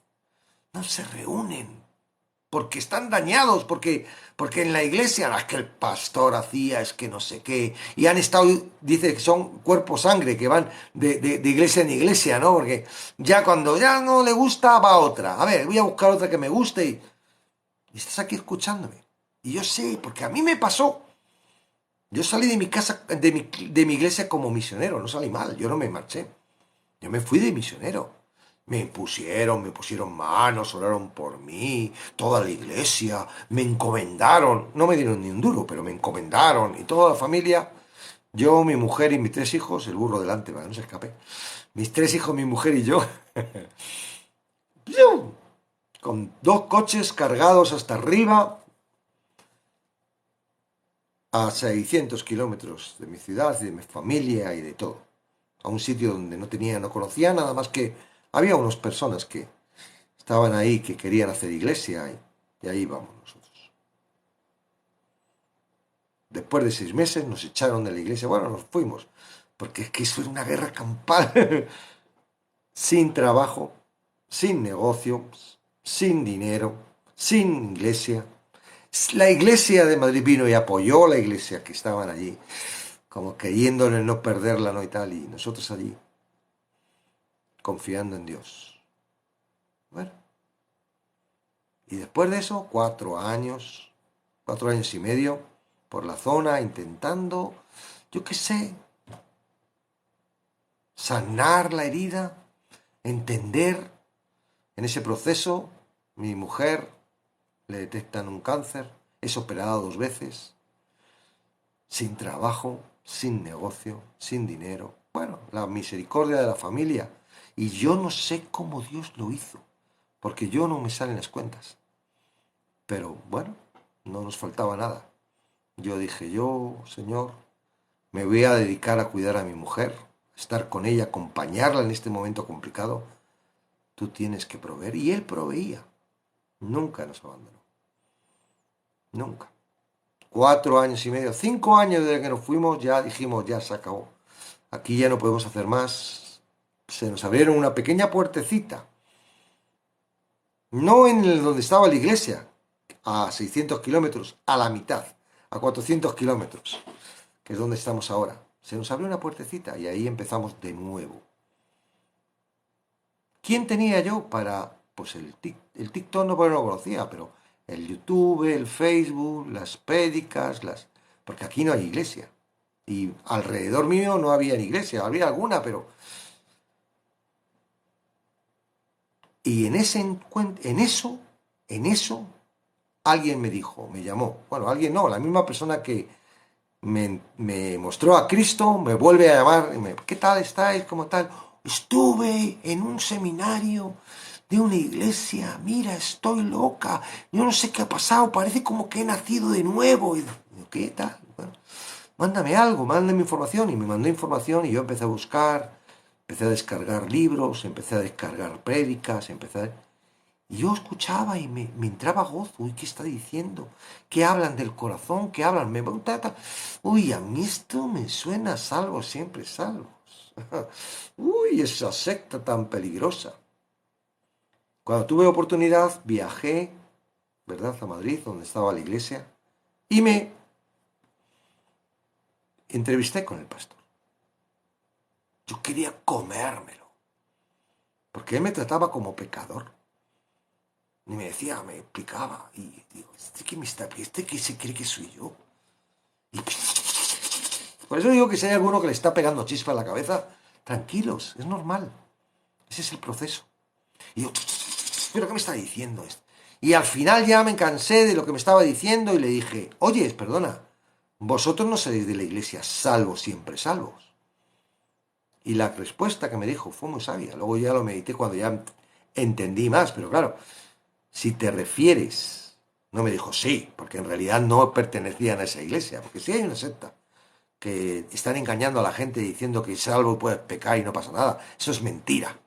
No se reúnen, porque están dañados, porque en la iglesia es que el pastor hacía, es que no sé qué, y han estado, dice que son cuerpo-sangre, que van de iglesia en iglesia, ¿no? Porque ya cuando ya no le gusta, va a otra. A ver, voy a buscar otra que me guste y estás aquí escuchándome. Y yo sé, porque a mí me pasó. Yo salí de mi casa, de mi iglesia como misionero, no salí mal, yo no me marché. Yo me fui de misionero. Me pusieron manos, oraron por mí, toda la iglesia, me encomendaron, no me dieron ni un duro, pero me encomendaron y toda la familia, yo, mi mujer y mis 3 hijos, el burro delante, para que no se escape, mis 3 hijos, mi mujer y yo, ¡piu! Con 2 coches cargados hasta arriba, a 600 kilómetros de mi ciudad y de mi familia y de todo, a un sitio donde no conocía nada más que había unas personas que estaban ahí, que querían hacer iglesia y ahí vamos nosotros. Después de 6 meses nos echaron de la iglesia, bueno, nos fuimos, porque es que eso era una guerra campal, sin trabajo, sin negocio, sin dinero, sin iglesia. La iglesia de Madrid vino y apoyó la iglesia que estaban allí, como queriendo en no perderla, no y tal, y nosotros allí, confiando en Dios. Bueno, y después de eso, 4 años y medio, por la zona, intentando, yo qué sé, sanar la herida, entender. En ese proceso, mi mujer le detectan un cáncer, es operada 2 veces, sin trabajo, sin negocio, sin dinero. Bueno, la misericordia de la familia. Y yo no sé cómo Dios lo hizo, porque yo no me salen las cuentas. Pero bueno, no nos faltaba nada. Yo dije, Señor, me voy a dedicar a cuidar a mi mujer, estar con ella, acompañarla en este momento complicado. Tú tienes que proveer. Y Él proveía. Nunca nos abandonó. Nunca. 4 años y medio, 5 años desde que nos fuimos, ya dijimos, ya se acabó. Aquí ya no podemos hacer más. Se nos abrieron una pequeña puertecita. No en donde estaba la iglesia, a 600 kilómetros, a la mitad, a 400 kilómetros, que es donde estamos ahora. Se nos abrió una puertecita y ahí empezamos de nuevo. ¿Quién tenía yo para pues el TikTok no, porque no lo conocía, pero el YouTube, el Facebook, las prédicas, porque aquí no hay iglesia. Y alrededor mío no había iglesia, había alguna, pero... Y en eso, alguien me dijo, me llamó. Bueno, alguien no, la misma persona que me mostró a Cristo, me vuelve a llamar, ¿qué tal estáis? ¿Cómo tal? Estuve en un seminario de una iglesia, mira, estoy loca, yo no sé qué ha pasado, parece como que he nacido de nuevo. Y digo, ¿qué tal? Bueno, mándame algo, mándame información. Y me mandó información y yo empecé a buscar, empecé a descargar libros, empecé a descargar prédicas, y yo escuchaba y me entraba gozo. Uy, ¿qué está diciendo? ¿Qué hablan del corazón? ¿Qué hablan? Uy, a mí esto me suena salvos, siempre salvos. Uy, esa secta tan peligrosa. Cuando tuve oportunidad, viajé, ¿verdad?, a Madrid, donde estaba la iglesia, y me entrevisté con el pastor. Yo quería comérmelo, porque él me trataba como pecador. Y me decía, me explicaba, y digo, ¿este qué se cree que soy yo? Y por eso digo que si hay alguno que le está pegando chispa en la cabeza, tranquilos, es normal. Ese es el proceso. Y yo, ¿pero qué me está diciendo esto? Y al final ya me cansé de lo que me estaba diciendo y le dije, oye, perdona, vosotros no seréis de la iglesia salvos, siempre salvos. Y la respuesta que me dijo fue muy sabia. Luego ya lo medité cuando ya entendí más, pero claro, si te refieres, no me dijo sí, porque en realidad no pertenecían a esa iglesia, porque sí hay una secta que están engañando a la gente diciendo que salvo puedes pecar y no pasa nada. Eso es mentira.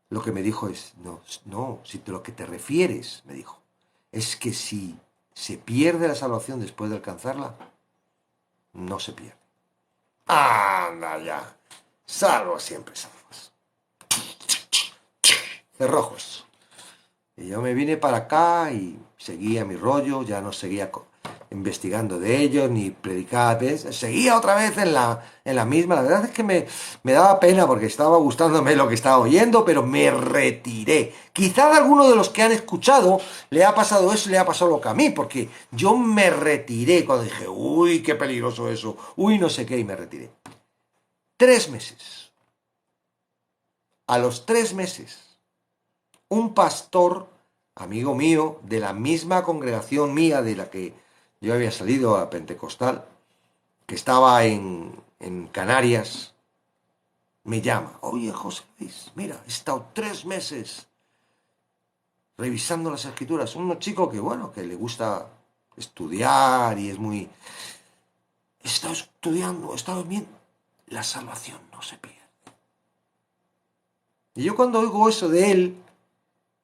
Lo que me dijo es, no, no, si te lo que te refieres, me dijo, es que si se pierde la salvación después de alcanzarla, no se pierde. Anda ya, salvos siempre salvos. Cerrojos. Y yo me vine para acá y seguía mi rollo, ya no seguía investigando de ellos, ni predicaba, seguía otra vez en la misma. La verdad es que me daba pena porque estaba gustándome lo que estaba oyendo, pero me retiré. Quizá a alguno de los que han escuchado le ha pasado eso, le ha pasado lo que a mí, porque yo me retiré cuando dije, uy, qué peligroso eso, uy, no sé qué, y me retiré. 3 meses. A los 3 meses, un pastor, amigo mío, de la misma congregación mía de la que yo había salido a Pentecostal, que estaba en Canarias, me llama. Oye, José Luis, mira, he estado 3 meses revisando las escrituras. Un chico que, bueno, que le gusta estudiar y es muy... He estado estudiando, he estado viendo. La salvación no se pierde. Y yo cuando oigo eso de él,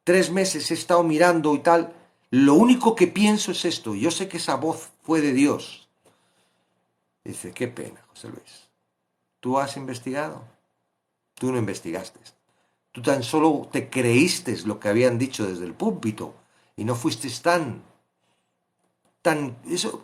3 meses he estado mirando y tal, lo único que pienso es esto. Yo sé que esa voz fue de Dios. Dice, qué pena, José Luis. ¿Tú has investigado? Tú no investigaste. Tú tan solo te creíste lo que habían dicho desde el púlpito y no fuiste eso,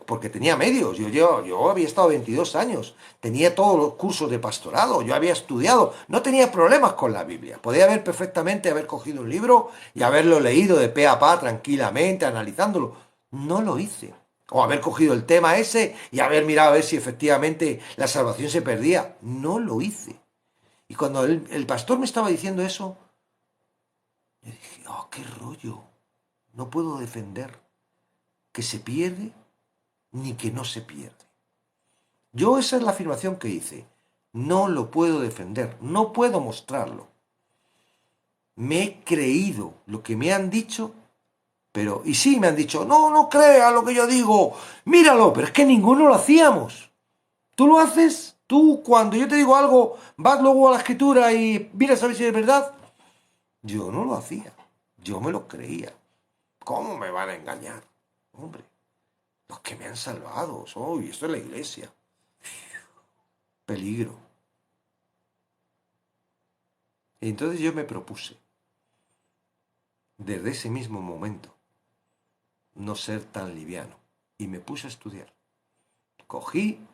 porque tenía medios. Yo había estado 22 años, tenía todos los cursos de pastorado, yo había estudiado, no tenía problemas con la Biblia. Podía haber cogido un libro y haberlo leído de pe a pa tranquilamente, analizándolo. No lo hice. O haber cogido el tema ese y haber mirado a ver si efectivamente la salvación se perdía. No lo hice. Y cuando el pastor me estaba diciendo eso, yo dije, oh, qué rollo. No puedo defender que se pierde ni que no se pierde. Yo esa es la afirmación que hice. No lo puedo defender, no puedo mostrarlo. Me he creído lo que me han dicho, pero... Y sí, me han dicho, no, no creas lo que yo digo, míralo, pero es que ninguno lo hacíamos. ¿Tú lo haces? ¿Tú cuando yo te digo algo, vas luego a la escritura y miras a ver si es verdad? Yo no lo hacía, yo me lo creía. ¿Cómo me van a engañar? Hombre, los que me han salvado, soy, esto es la iglesia. Peligro. Y entonces yo me propuse, desde ese mismo momento, no ser tan liviano. Y me puse a estudiar. Cogí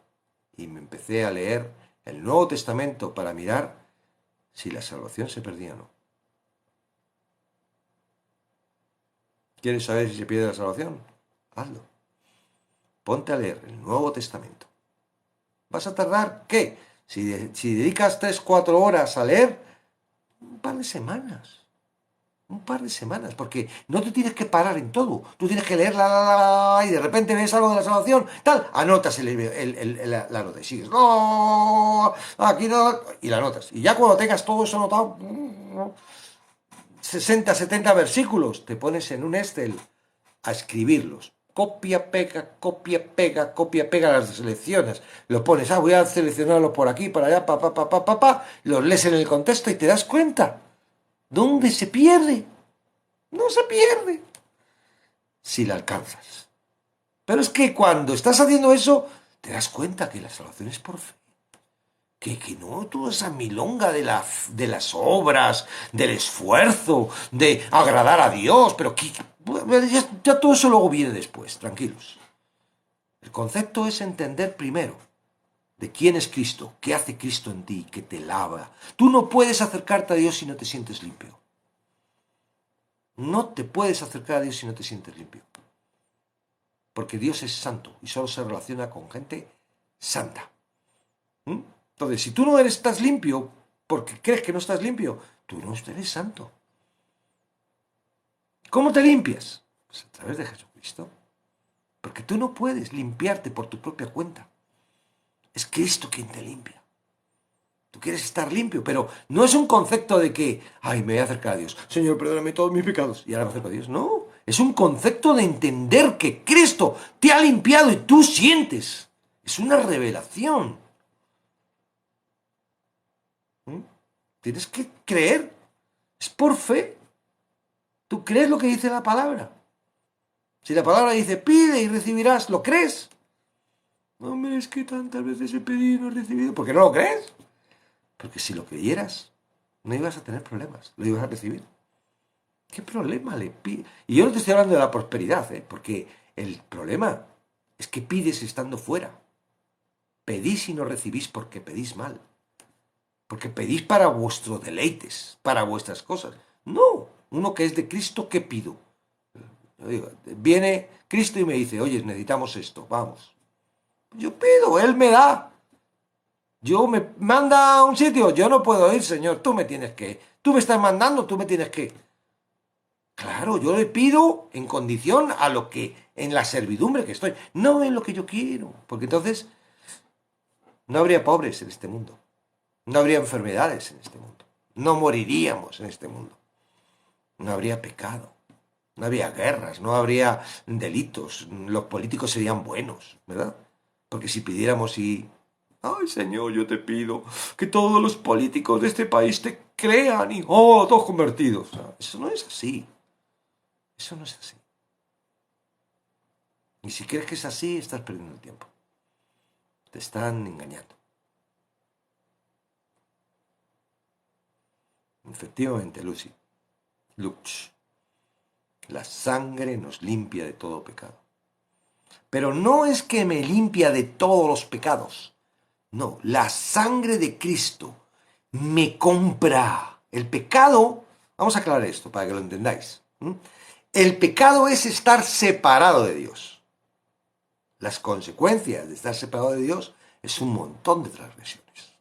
y me empecé a leer el Nuevo Testamento para mirar si la salvación se perdía o no. ¿Quieres saber si se pierde la salvación? Hazlo. Ponte a leer el Nuevo Testamento. ¿Vas a tardar? ¿Qué? Si dedicas 3, 4 horas a leer, un par de semanas. Un par de semanas, porque no te tienes que parar en todo. Tú tienes que leer y de repente ves algo de la salvación, tal, anotas la nota y sigues. No, aquí no, y la anotas. Y ya cuando tengas todo eso anotado, 60, 70 versículos, te pones en un Excel a escribirlos. Copia, pega las selecciones. Lo pones, voy a seleccionarlo por aquí, para allá, los lees en el contexto y te das cuenta. ¿Dónde se pierde? No se pierde si la alcanzas. Pero es que cuando estás haciendo eso, te das cuenta que la salvación es por fe. Que no toda esa milonga de las obras, del esfuerzo, de agradar a Dios, pero ya todo eso luego viene después, tranquilos. El concepto es entender primero de quién es Cristo, qué hace Cristo en ti, que te lava. Tú no puedes acercarte a Dios si no te sientes limpio. No te puedes acercar a Dios si no te sientes limpio. Porque Dios es santo y solo se relaciona con gente santa. Entonces, si tú no estás limpio porque crees que no estás limpio, tú no eres santo. ¿Cómo te limpias? Pues a través de Jesucristo. Porque tú no puedes limpiarte por tu propia cuenta. Es Cristo quien te limpia. Tú quieres estar limpio, pero no es un concepto de que, me voy a acercar a Dios. Señor, perdóname todos mis pecados. Y ahora me acerco a Dios. No, es un concepto de entender que Cristo te ha limpiado y tú sientes. Es una revelación. Tienes que creer. Es por fe. ¿Tú crees lo que dice la palabra? Si la palabra dice, pide y recibirás, ¿lo crees? No, hombre, es que tantas veces he pedido y no he recibido. ¿Por qué no lo crees? Porque si lo creyeras, no ibas a tener problemas, lo ibas a recibir. ¿Qué problema le pide? Y yo no te estoy hablando de la prosperidad, porque el problema es que pides estando fuera. Pedís y no recibís porque pedís mal. Porque pedís para vuestros deleites, para vuestras cosas. No, uno que es de Cristo, ¿qué pido? Viene Cristo y me dice, oye, necesitamos esto, vamos. Yo pido, Él me da. Yo me manda a un sitio, yo no puedo ir, Señor, tú me tienes que. Tú me estás mandando, tú me tienes que. Claro, yo le pido en condición a lo que, en la servidumbre que estoy, no en lo que yo quiero. Porque entonces no habría pobres en este mundo. No habría enfermedades en este mundo. No moriríamos en este mundo. No habría pecado. No habría guerras, no habría delitos. Los políticos serían buenos, ¿verdad? Porque si pidiéramos ay, Señor, yo te pido que todos los políticos de este país te crean y, todos convertidos. Eso no es así. Eso no es así. Y si crees que es así, estás perdiendo el tiempo. Te están engañando. Efectivamente, Lux, la sangre nos limpia de todo pecado. Pero no es que me limpia de todos los pecados. No, la sangre de Cristo me compra. El pecado, vamos a aclarar esto para que lo entendáis. El pecado es estar separado de Dios. Las consecuencias de estar separado de Dios es un montón de transgresiones.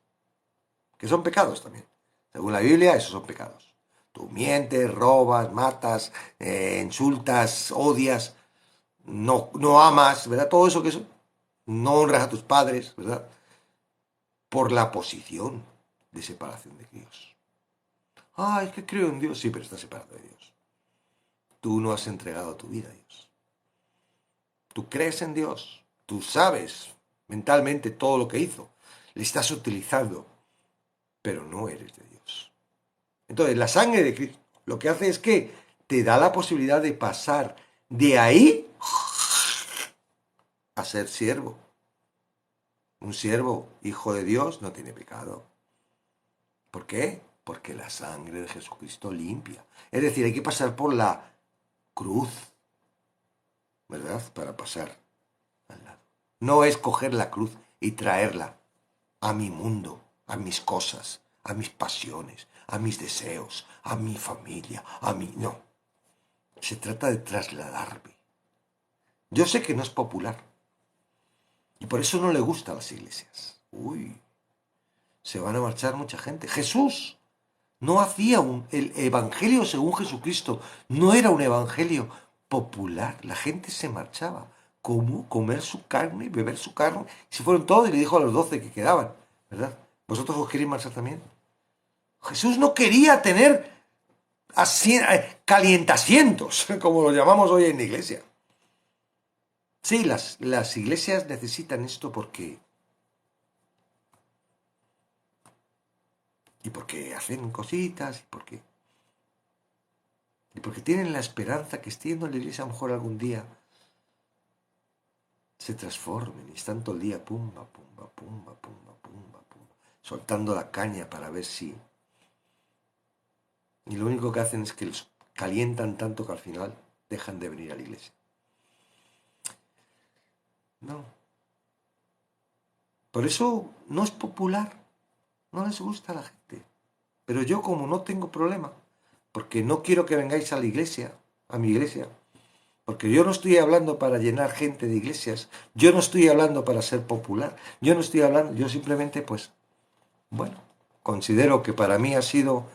Que son pecados también. Según la Biblia, esos son pecados. Tú mientes, robas, matas, insultas, odias, no amas, ¿verdad? Todo eso que eso. No honras a tus padres, ¿verdad? Por la posición de separación de Dios. Es que creo en Dios. Sí, pero estás separado de Dios. Tú no has entregado tu vida a Dios. Tú crees en Dios. Tú sabes mentalmente todo lo que hizo. Le estás utilizando, pero no eres de Dios. Entonces, la sangre de Cristo lo que hace es que te da la posibilidad de pasar de ahí a ser siervo. Un siervo, hijo de Dios, no tiene pecado. ¿Por qué? Porque la sangre de Jesucristo limpia. Es decir, hay que pasar por la cruz, ¿verdad? Para pasar al lado. No es coger la cruz y traerla a mi mundo, a mis cosas, a mis pasiones, a mis deseos, a mi familia, a mí. No. Se trata de trasladarme. Yo sé que no es popular y por eso no le gusta a las iglesias. Uy, se van a marchar mucha gente. Jesús no hacía el evangelio según Jesucristo, no era un evangelio popular. La gente se marchaba. ¿Cómo? Comer su carne, beber su carne. Se fueron todos y le dijo a los 12 que quedaban, ¿verdad? ¿Vosotros os queréis marchar también? Jesús no quería tener calientasientos, como lo llamamos hoy en la iglesia. Sí, las iglesias necesitan esto porque hacen cositas y porque tienen la esperanza que estando en la iglesia a lo mejor algún día se transformen y están todo el día pumba, pumba, pumba, pumba, pumba, pumba, soltando la caña para ver si... Y lo único que hacen es que los calientan tanto que al final dejan de venir a la iglesia. No. Por eso no es popular, no les gusta a la gente. Pero yo como no tengo problema, porque no quiero que vengáis a la iglesia, a mi iglesia, porque yo no estoy hablando para llenar gente de iglesias, yo no estoy hablando para ser popular, yo no estoy hablando, yo simplemente pues, bueno, considero que para mí ha sido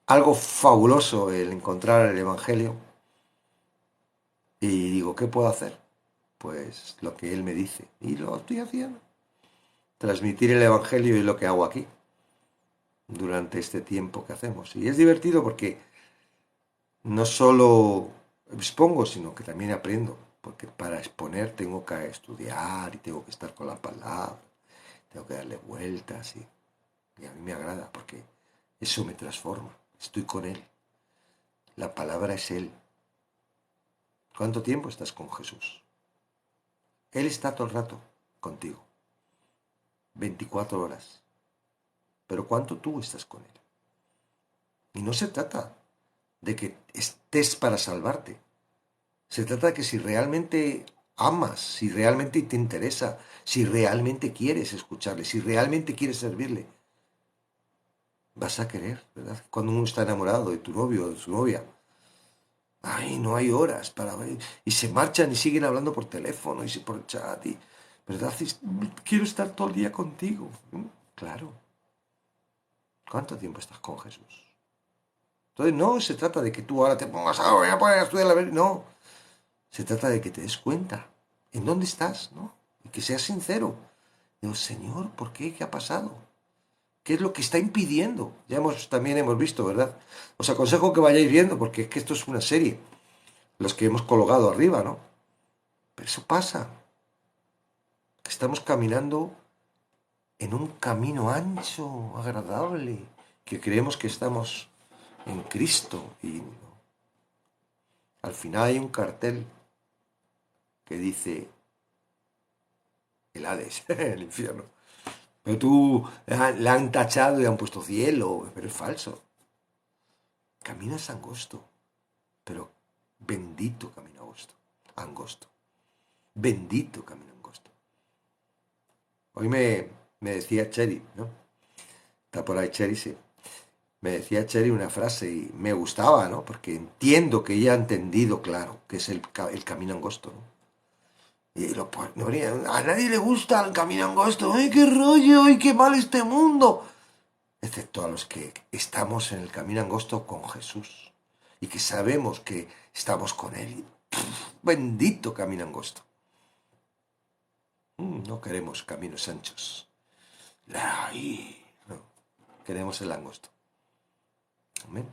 algo fabuloso el encontrar el Evangelio y digo, ¿qué puedo hacer? Pues lo que Él me dice y lo estoy haciendo. Transmitir el Evangelio es lo que hago aquí durante este tiempo que hacemos. Y es divertido porque no solo expongo, sino que también aprendo, porque para exponer tengo que estudiar y tengo que estar con la palabra, tengo que darle vueltas y a mí me agrada porque eso me transforma, estoy con Él, la palabra es Él. ¿Cuánto tiempo estás con Jesús? Él está todo el rato contigo, 24 horas, pero ¿cuánto tú estás con Él? Y no se trata de que estés para salvarte. Se trata de que si realmente amas, si realmente te interesa, si realmente quieres escucharle, si realmente quieres servirle, vas a querer, ¿verdad? Cuando uno está enamorado de tu novio o de su novia, ay, no hay horas para ver, y se marchan y siguen hablando por teléfono y por chat, ¿verdad? Quiero estar todo el día contigo. Claro. ¿Cuánto tiempo estás con Jesús? Entonces no se trata de que tú ahora te pongas, voy a poner a estudiar la Biblia, no. Se trata de que te des cuenta en dónde estás, ¿no? Y que seas sincero. Digo, Señor, ¿por qué? ¿Qué ha pasado? ¿Qué es lo que está impidiendo? También hemos visto, ¿verdad? Os aconsejo que vayáis viendo, porque es que esto es una serie, los que hemos colgado arriba, ¿no? Pero eso pasa, que estamos caminando en un camino ancho, agradable, que creemos que estamos en Cristo y no. Al final hay un cartel que dice el Hades, el infierno. Pero tú la han tachado y han puesto cielo, pero es falso. Camino es angosto, pero bendito camino angosto. Angosto. Bendito camino angosto. Hoy me decía Cheri, ¿no? Está por ahí Cheri, sí. Me decía Cheri una frase y me gustaba, ¿no? Porque entiendo que ella ha entendido, claro, que es el camino angosto, ¿no? Y no, a nadie le gusta el camino angosto. ¡Ay, qué rollo! ¡Ay, qué mal este mundo! Excepto a los que estamos en el camino angosto con Jesús y que sabemos que estamos con Él. Bendito camino angosto. No queremos caminos anchos. No, queremos el angosto. Amén.